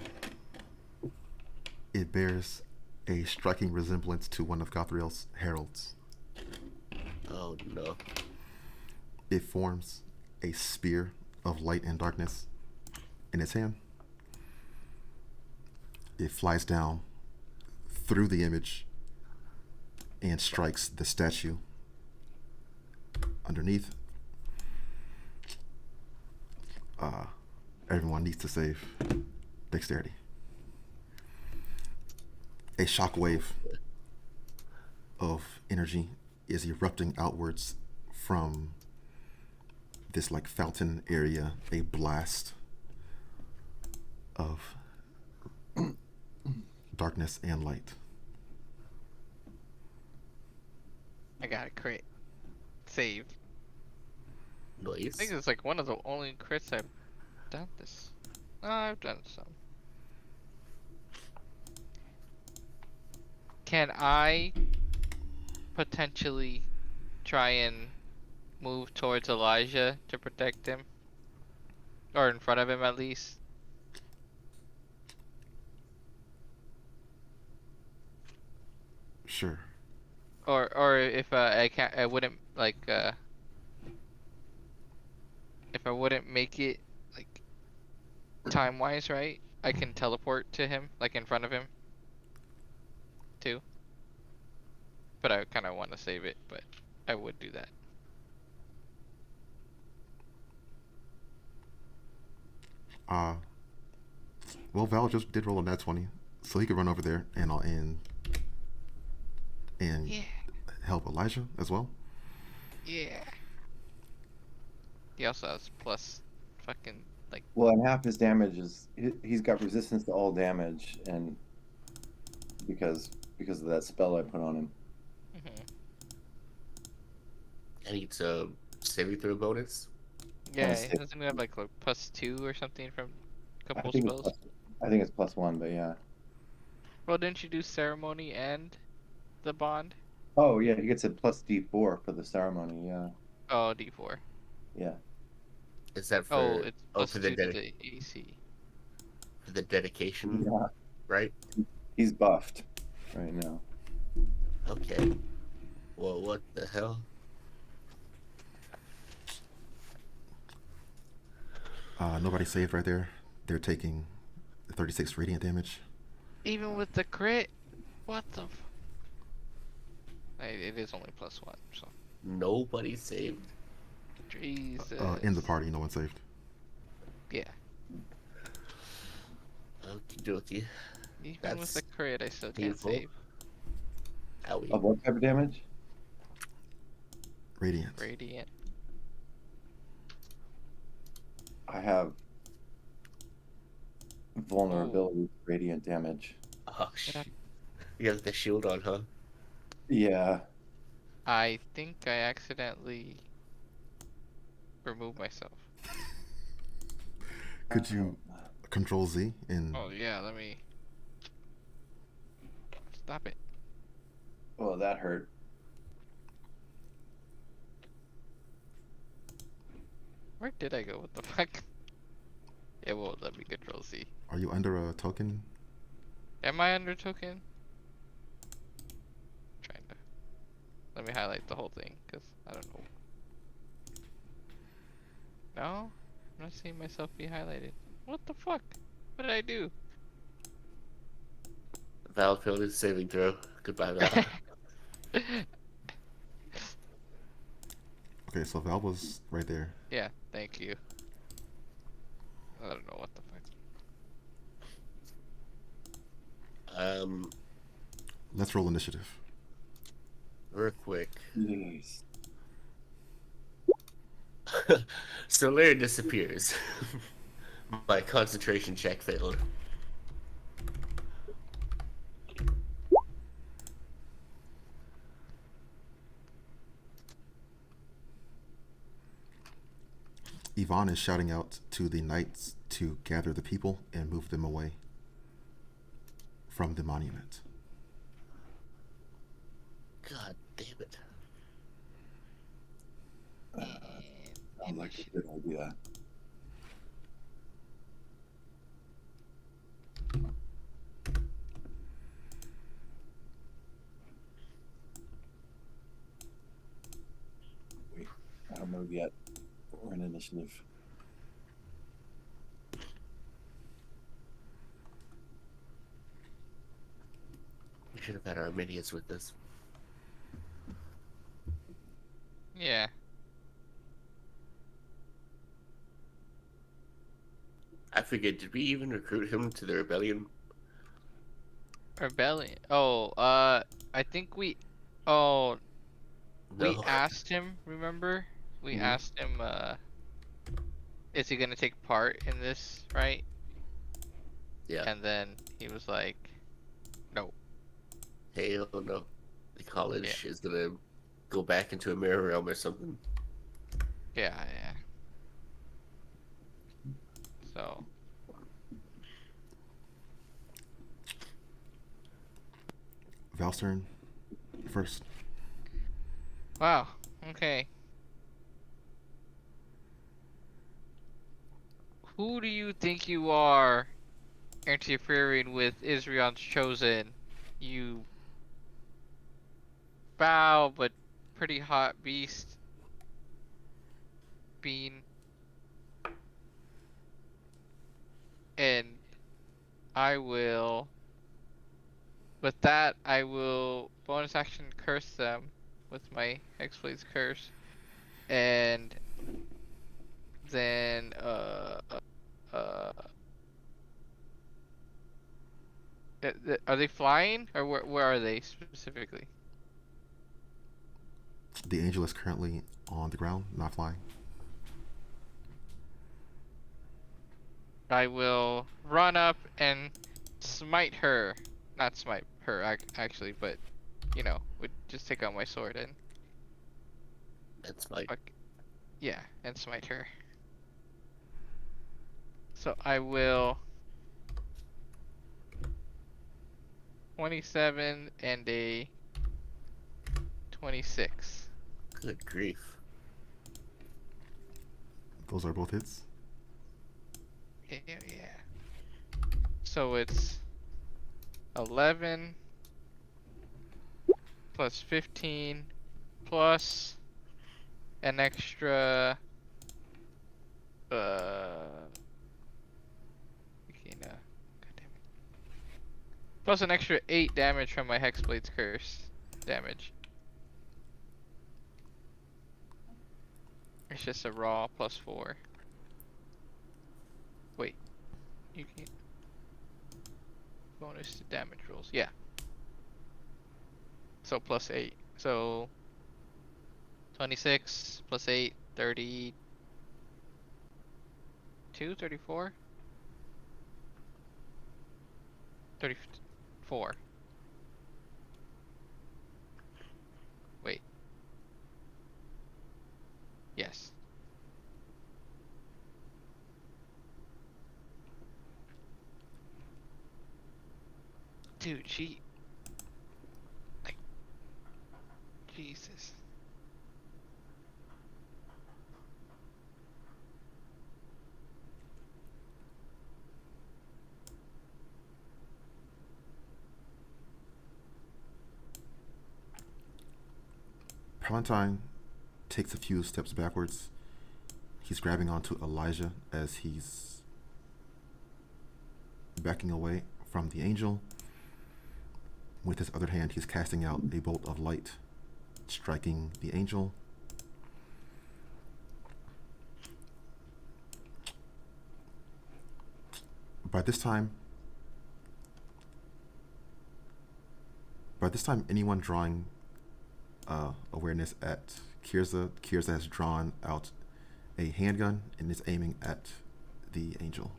S2: It bears a striking resemblance to one of Gothriel's heralds.
S5: Oh no.
S2: It forms a spear of light and darkness in its hand. It flies down through the image and strikes the statue underneath. Everyone needs to save dexterity. A shockwave of energy is erupting outwards from this like fountain area, a blast of darkness and light.
S4: I got a crit. Saved. I
S5: Nice.
S4: think it's like one of the only crits I've done this. No, I've done some. Can I potentially try and move towards Elijah to protect him, or in front of him at least.
S2: Sure.
S4: Or if I can't, I wouldn't like if I wouldn't make it like time wise right, I can teleport to him like in front of him too. But I kind of want to save it, but I would do that.
S2: Uh, well, Val just did roll a nat 20, so he could run over there and
S4: Yeah,
S2: help Elijah as well.
S4: yeah. He also has plus fucking like
S3: Well, and half his damage is he's got resistance to all damage, and because of that spell I put on him.
S4: mhm.
S5: And it's a saving throw bonus.
S4: Yeah,
S3: save.
S4: doesn't he have like +2 or something from a
S3: I
S4: couple
S3: think it's
S4: spells?
S3: I think it's +1, but yeah.
S4: Well, didn't you do ceremony and the bond?
S3: Oh yeah, he gets a +D4 for the ceremony. Yeah,
S4: Oh, D4.
S3: yeah.
S5: Is that
S4: Oh,
S5: for
S4: it's
S5: oh for
S4: +2 to the AC.
S5: for the dedication,
S3: Yeah,
S5: right?
S3: he's buffed right now.
S5: Okay. Well, what the hell?
S2: Nobody saved right there. They're taking 36 radiant damage.
S4: Even with the crit? What the it is only +1, so.
S5: Nobody saved.
S4: Jesus.
S2: In the party, no one saved.
S4: Yeah.
S5: Okie dokie.
S4: Even with the
S5: That's
S4: crit, I still can't
S5: painful.
S4: save.
S5: Owie.
S3: Of what type of damage?
S2: Radiant.
S4: Radiant.
S3: I have vulnerability to radiant damage.
S5: Oh shit. You got the shield on, huh?
S3: Yeah.
S4: I think I accidentally removed myself.
S2: Could you Control Z and
S4: Oh yeah, let me stop it.
S3: Oh, that hurt.
S4: Where did I go? What the fuck? It won't let me Control Z.
S2: are you under a token?
S4: Am I under token? Trying to. Let me highlight the whole thing, cause I don't know. No, I'm not seeing myself be highlighted. What the fuck? What did I do?
S5: Val failed his saving throw. Goodbye, Val.
S2: Okay, so Val was right there.
S4: Yeah, thank you. I don't know what the fuck.
S2: Let's roll initiative.
S5: Real quick.
S3: Jeez.
S5: So Larry disappears. My concentration check failed.
S2: Yvonne is shouting out to the knights to gather the people and move them away from the monument.
S5: God damn it.
S3: Sounds like a good idea. Wait, I don't move yet. We're in initiative.
S5: We should have had our minions with us.
S4: Yeah.
S5: I forget, did we even recruit him to the rebellion?
S4: Rebellion. Oh, I think we. Oh, we
S5: No.
S4: asked him. Remember? We
S5: Mhm.
S4: asked him. Is he gonna take part in this, right?
S5: Yeah.
S4: And then he was like, no.
S5: Hell no. The college is gonna go back into a mirror realm or something.
S4: Yeah, yeah. So.
S2: Val's turn first.
S4: Wow. Okay. Who do you think you are interfering with Israel's chosen? You foul but pretty hot beast. Bean. And I will. With that, I will bonus action curse them with my Hexblade's curse. And then, uh, are they flying? Or where are they specifically?
S2: The angel is currently on the ground, not flying.
S4: I will run up and smite her. Not smite her, actually, but, you know, would just take out my sword and,
S5: That's my
S4: yeah, and smite her. So I will 27 and a 26.
S5: good grief.
S2: Those are both hits.
S4: Yeah. So it's 11 plus 15 plus an extra God damn it. Plus an extra 8 damage from my Hexblade's curse damage. It's just a raw plus 4. Wait, you can bonus to damage rolls. Yeah. So plus 8. So 26 plus 8, 32, 34? 34. Wait. Yes. Dude, like, Jesus.
S2: Palatine takes a few steps backwards. He's grabbing onto Elijah as he's backing away from the angel. With his other hand, he's casting out a bolt of light, striking the angel. By this time, anyone drawing awareness at Kirza has drawn out a handgun and is aiming at the angel.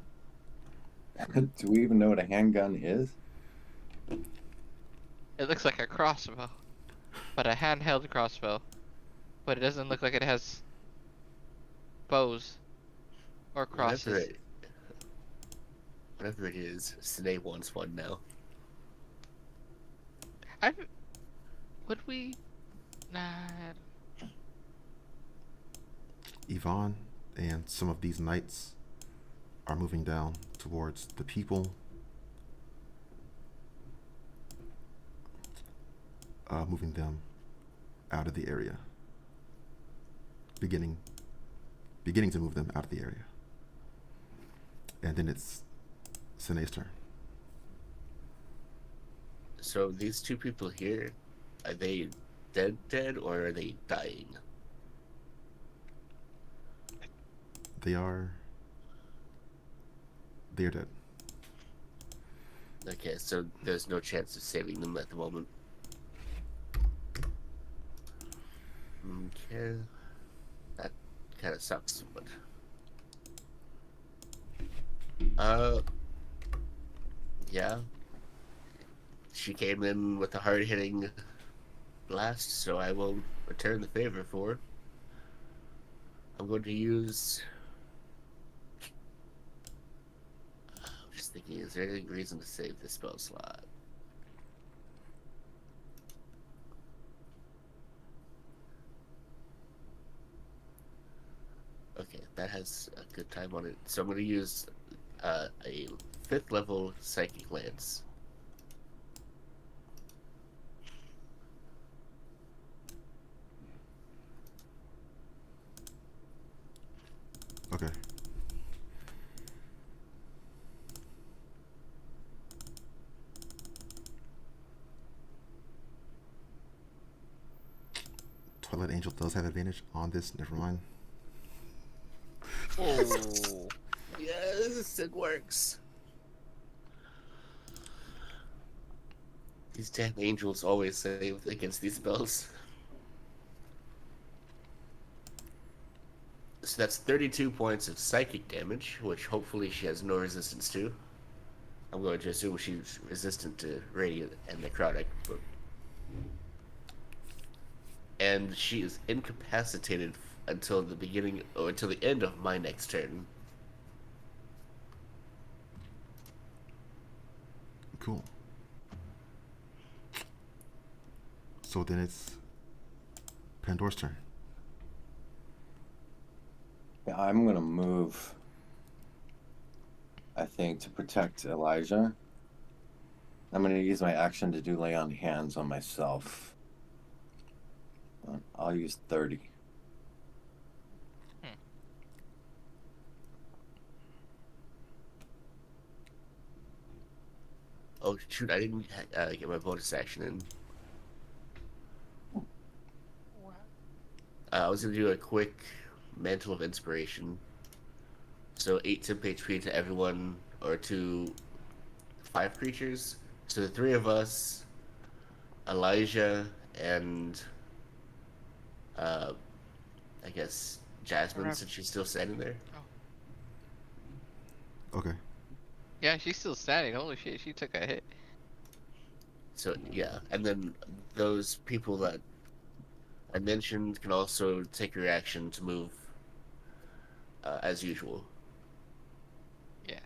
S3: Do we even know what a handgun is?
S4: It looks like a crossbow, but a handheld crossbow. But it doesn't look like it has bows or crosses.
S5: Whatever it is, Sine wants one now.
S4: Would we? Nah.
S2: Yvonne and some of these knights are moving down towards the people, moving them out of the area, beginning to move them out of the area. And then it's Sine's turn.
S5: So these two people here, are they dead or are they dying?
S2: They are dead.
S5: Okay, so there's no chance of saving them at the moment. Okay. That kind of sucks, but... Yeah. She came in with a hard-hitting blast, so I will return the favor for her. I'm going to use... I'm just thinking, is there any reason to save this spell slot? Okay, that has... Okay. good time on it. So I'm going to use a 5th level Psychic Lance.
S2: Okay. Twilight Angel does have advantage on this. Never mind.
S4: Oh.
S5: Yes, it works. These damn angels always save against these spells. So that's 32 points of psychic damage, which hopefully she has no resistance to. I'm going to assume she's resistant to radiant and necrotic, but... and she is incapacitated until the beginning or until the end of my next turn.
S2: Cool. So then it's Pandora's turn.
S3: Yeah, I'm gonna move. I think to protect Elijah. I'm gonna use my action to do lay on hands on myself. I'll use 30.
S5: Oh shoot! I didn't get my bonus action in. I was gonna do a quick Mantle of Inspiration. So 8 temp HP to everyone, or to 5 creatures. So the 3 of us, Elijah, and I guess Jasmine, since she's still standing there.
S2: Okay.
S4: Yeah, she's still standing. Holy shit, she took a hit.
S5: So yeah, and then those people that I mentioned can also take a reaction to move as usual.
S4: Yeah.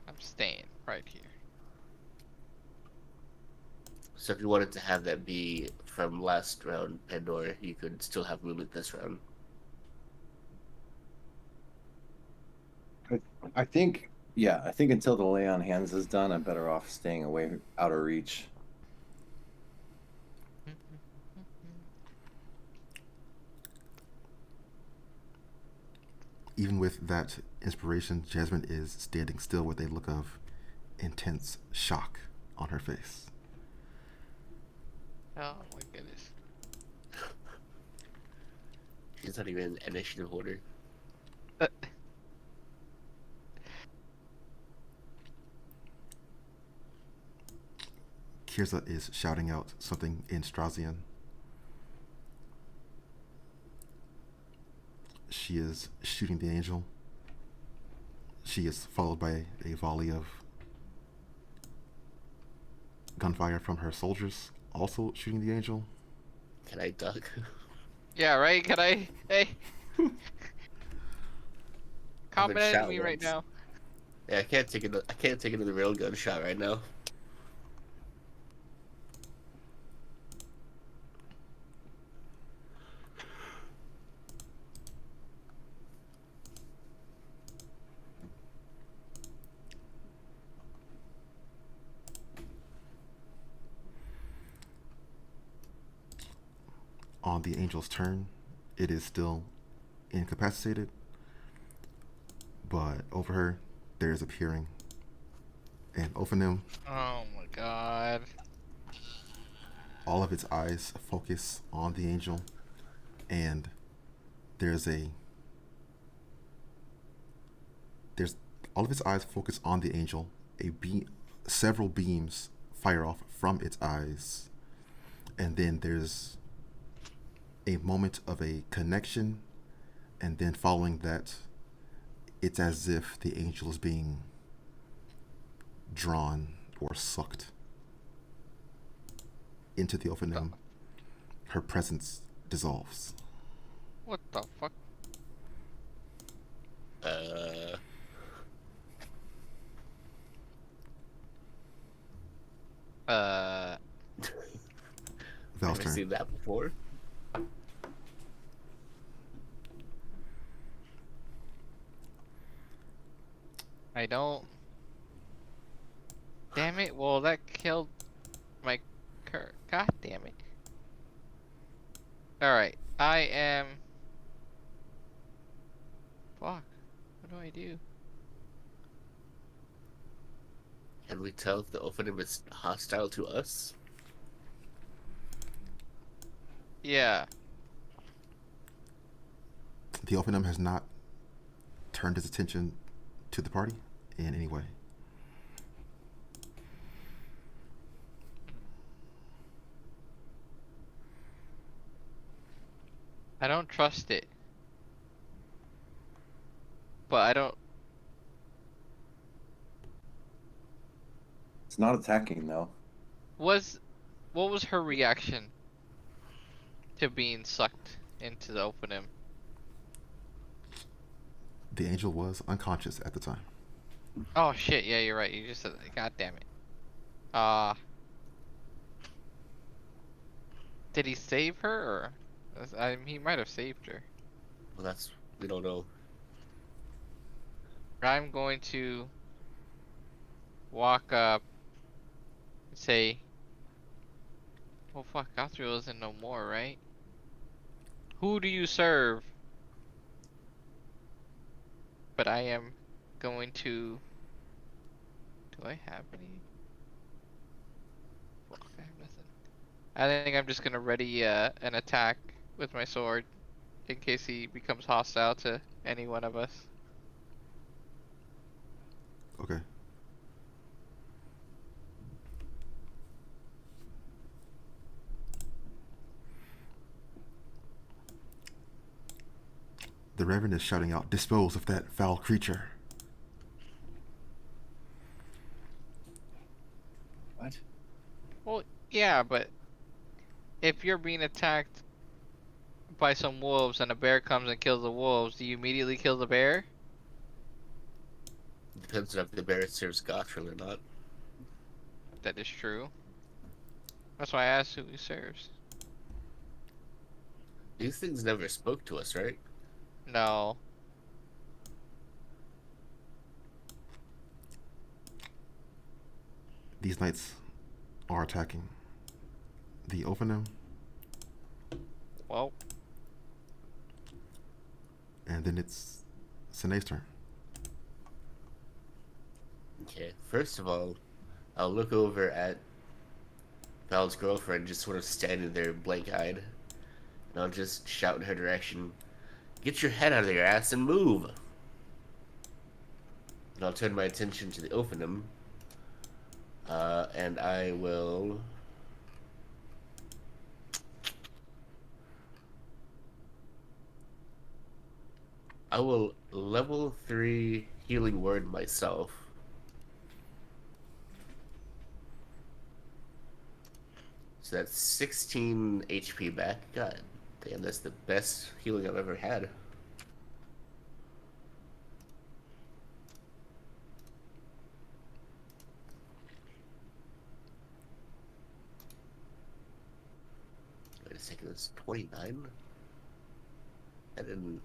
S4: I'm staying right here.
S5: So if you wanted to have that be from last round, Pandora, you could still have movement this round.
S3: I think, yeah, I think until the lay on hands is done, I'm better off staying away out of reach.
S2: Even with that inspiration, Jasmine is standing still with a look of intense shock on her face.
S4: Oh my goodness.
S5: She's not even in initiative order.
S2: Kirza is shouting out something in Strasian. She is shooting the angel. She is followed by a volley of gunfire from her soldiers, also shooting the angel.
S5: Can I duck?
S4: Yeah, right? Can I? Hey. Comment at
S5: shot
S4: me right
S5: once.
S4: now.
S5: Yeah, I can't take it. I can't take another real gunshot right now.
S2: On the angel's turn, it is still incapacitated, but over her, there is appearing an Ophanim.
S4: Oh my god.
S2: All of its eyes focus on the angel, and there's all of its eyes focus on the angel. Several beams fire off from its eyes, and then there's a moment of a connection, and then following that, it's as if the angel is being drawn or sucked into the Ophanim. Her presence dissolves.
S4: What the fuck?
S2: Val's
S5: Never
S2: turn.
S5: seen that before.
S4: I don't. Damn it. Well, that killed my God damn it. Alright. I am. Fuck. What do I do?
S5: Can we tell if the Ophanim is hostile to us?
S4: Yeah.
S2: The Ophanum has not turned his attention to the party in any way.
S4: I don't trust it. But I don't.
S3: It's not attacking though.
S4: What was her reaction to being sucked into the Ophanim?
S2: The angel was unconscious at the time.
S4: Oh shit, yeah, you're right. You just said that. God damn it. Uh, did he save her or he might have saved her.
S5: Well, we don't know.
S4: I'm going to walk up and say, "Oh fuck, Gothriel isn't no more, right? Who do you serve?" But I am going to. Do I have any? Fuck, I have nothing. I think I'm just gonna ready an attack with my sword in case he becomes hostile to any one of us.
S2: Okay. The Reverend is shouting out, "Dispose of that foul creature."
S3: What?
S4: Well, yeah, but if you're being attacked by some wolves and a bear comes and kills the wolves, do you immediately kill the bear?
S5: Depends on if the bear serves Gotrel or not.
S4: That is true. That's why I asked who he serves.
S5: These things never spoke to us, right?
S4: No.
S2: These knights are attacking the Ophanum,
S4: Well,
S2: and then it's Sinead's turn.
S5: Okay, first of all, I'll look over at Val's girlfriend just sort of standing there blank-eyed, and I'll just shout in her direction, "Get your head out of your ass and move!" And I'll turn my attention to the Ophanum, and I will... level 3 healing word myself. So that's 16 HP back. God damn, that's the best healing I've ever had. Wait a second, it's 29? And then...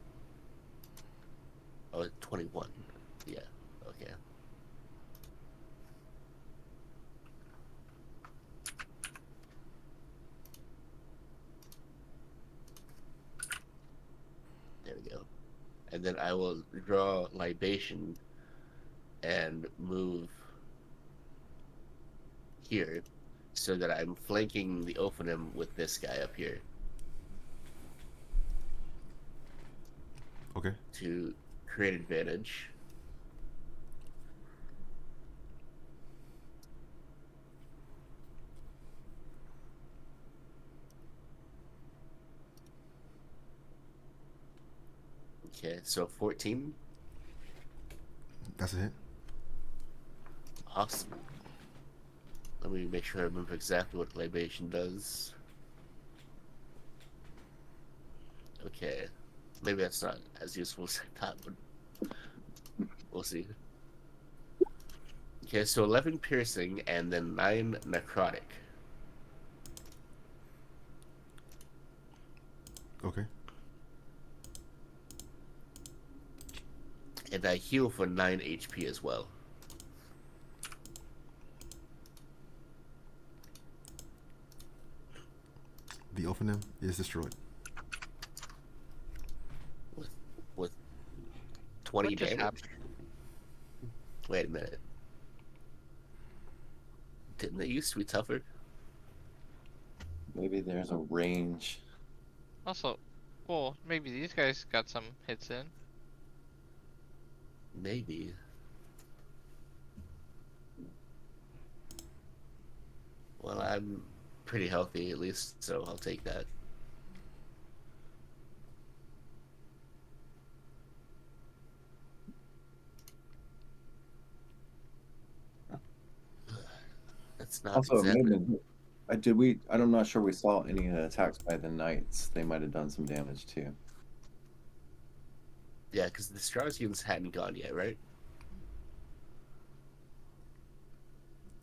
S5: Oh, 21. Yeah, okay. There we go. And then I will draw libation and move here so that I'm flanking the Ophanim with this guy up here
S2: Okay.
S5: to create advantage. Okay, so 14.
S2: That's a hit.
S5: Awesome. Let me make sure I remember exactly what libation does. Okay. Maybe that's not as useful as I thought, but we'll see. Okay, so 11 piercing and then 9 necrotic.
S2: Okay.
S5: And I heal for 9 HP as well.
S2: The Ophanim is destroyed.
S5: With 20
S4: What just
S5: damage?
S4: happened?
S5: Wait a minute. Didn't they used to be tougher?
S3: Maybe there's a range.
S4: Also, well, maybe these guys got some hits in.
S5: Maybe. Well, I'm pretty healthy at least, so I'll take that. That's not
S3: Also, it may have
S5: exactly.
S3: been. I'm not sure we saw any attacks by the knights. They might have done some damage too.
S5: Yeah, because the Straussians hadn't gone yet, right?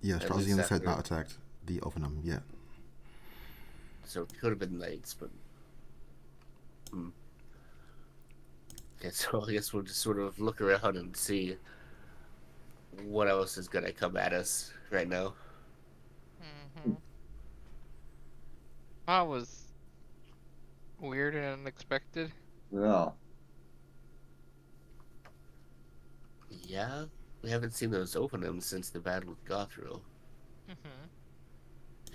S2: Yeah,
S5: At least
S2: Straussians had
S5: after.
S2: not attacked the Ophanim yet.
S5: So it could have been knights, but. Hmm. Okay, so I guess we'll just sort of look around and see what else is gonna come at us right now.
S4: Mm-hmm. That was weird and unexpected.
S3: No.
S5: Yeah, we haven't seen those Ophanims since the battle with Gothril,
S4: Mm-hmm.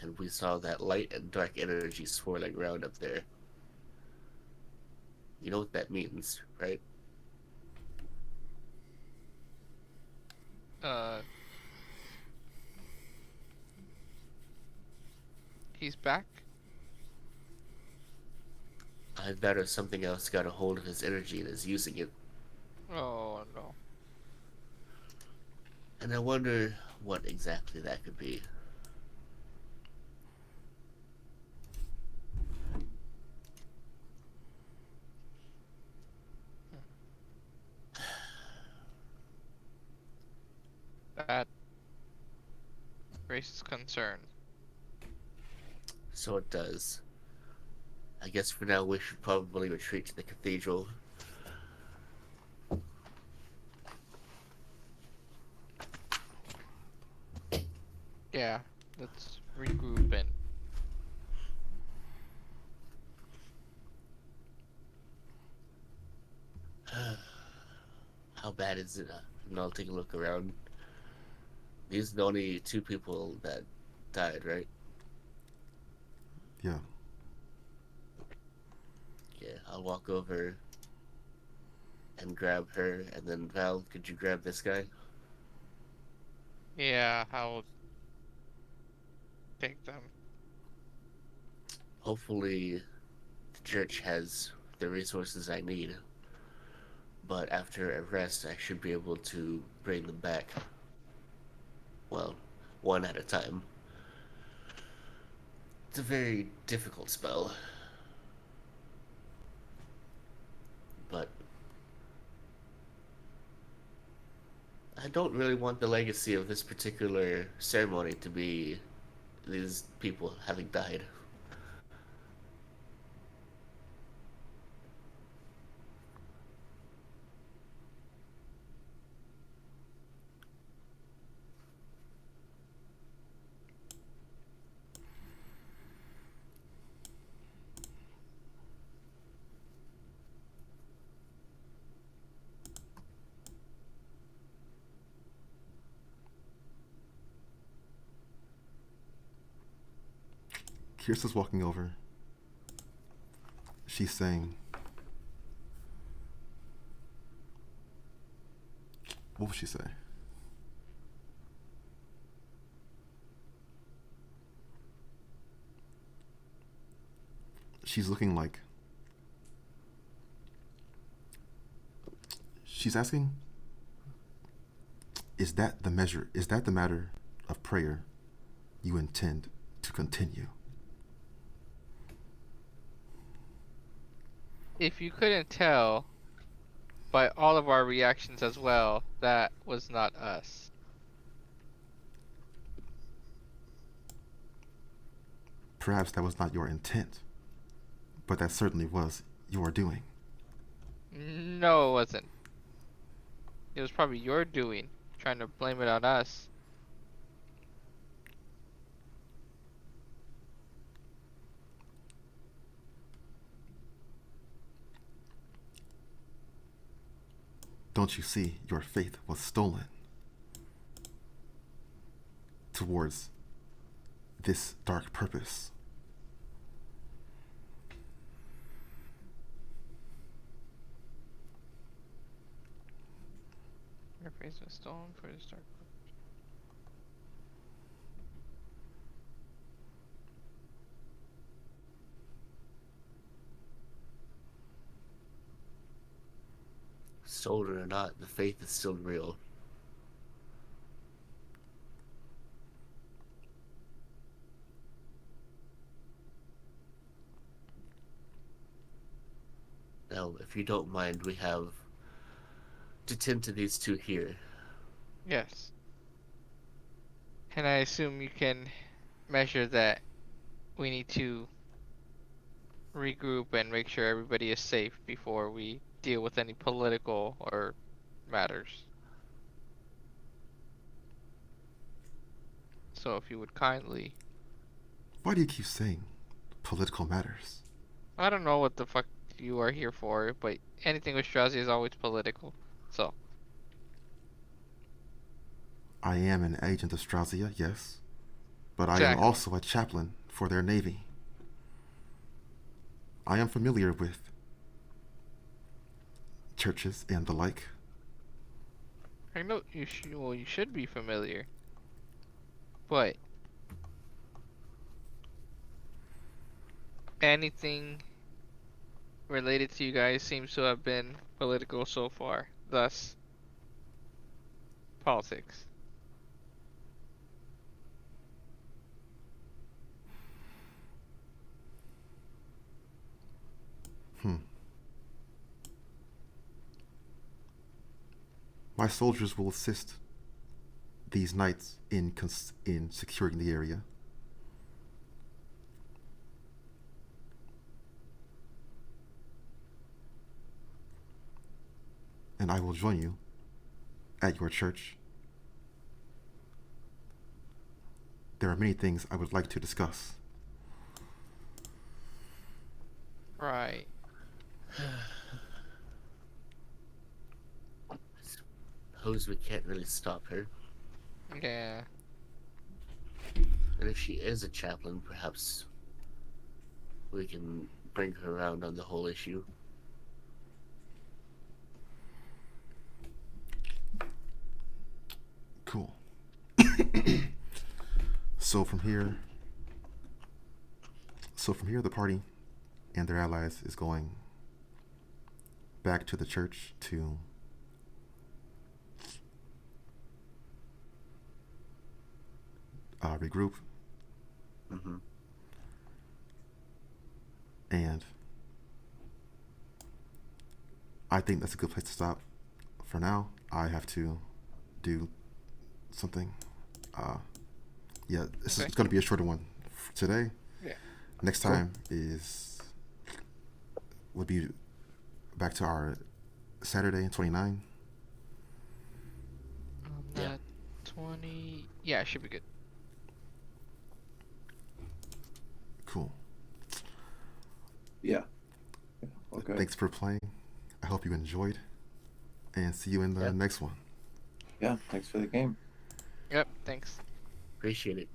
S5: and we saw that light and dark energy swirling around up there. You know what that means, right?
S4: Uh, he's back.
S5: That or something else got a hold of his energy and is using it.
S4: Oh no.
S5: And I wonder what exactly that could be.
S4: That raises concern.
S5: So it does. I guess for now we should probably retreat to the cathedral.
S4: Yeah, let's regroup and
S5: How bad is it? And I'll take a look around. These are the only 2 people that died, right?
S2: Yeah.
S5: Yeah, I'll walk over and grab her, and then Val, could you grab this guy?
S4: yeah, I'll take them.
S5: Hopefully, the church has the resources I need, but after a rest, I should be able to bring them back. Well, one at a time. It's a very difficult spell, but I don't really want the legacy of this particular ceremony to be these people having died.
S2: Kirsta's walking over. She's saying, what would she say? She's looking like, she's asking, is that the measure, is that the matter of prayer you intend to continue?
S4: If you couldn't tell by all of our reactions as well, that was not us.
S2: Perhaps that was not your intent, but that certainly was your doing.
S4: No, it wasn't. it was probably your doing, trying to blame it on us.
S2: Don't you see your faith was stolen towards this dark purpose?
S4: Your face was stolen for the start.
S5: Stolen or not, the faith is still real. Now, if you don't mind, we have to tend to these two here.
S4: Yes. And I assume you can measure that we need to regroup and make sure everybody is safe before we deal with any political or matters. So if you would kindly,
S2: Why do you keep saying political matters?
S4: I don't know what the fuck you are here for, but anything with Strozzi is always political. So
S2: I am an agent of Strazia, yes, but I am
S4: Exactly.
S2: also a chaplain for their navy. I am familiar with churches and the like.
S4: I know you should. Well, you should be familiar, but anything related to you guys seems to have been political so far. Thus, politics.
S2: My soldiers will assist these knights in securing the area. And I will join you at your church. There are many things I would like to discuss.
S4: Right.
S5: Suppose we can't really stop her.
S4: Yeah.
S5: And if she is a chaplain, perhaps we can bring her around on the whole issue.
S2: Cool. So from here, the party and their allies is going back to the church to regroup.
S5: Mm-hmm.
S2: And I think that's a good place to stop for now. I have to do something. Yeah, this
S4: Okay.
S2: is going to be a shorter one for today.
S4: Yeah.
S2: Next
S3: Cool.
S2: time would be back to our Saturday 29.
S5: Yeah.
S4: 20. Yeah, should be good.
S2: Cool.
S3: Yeah. Okay.
S2: Thanks for playing. I hope you enjoyed, and see you in the
S3: Yeah.
S2: next one.
S3: Yeah. Thanks for the game.
S4: Yep. Thanks.
S5: Appreciate it.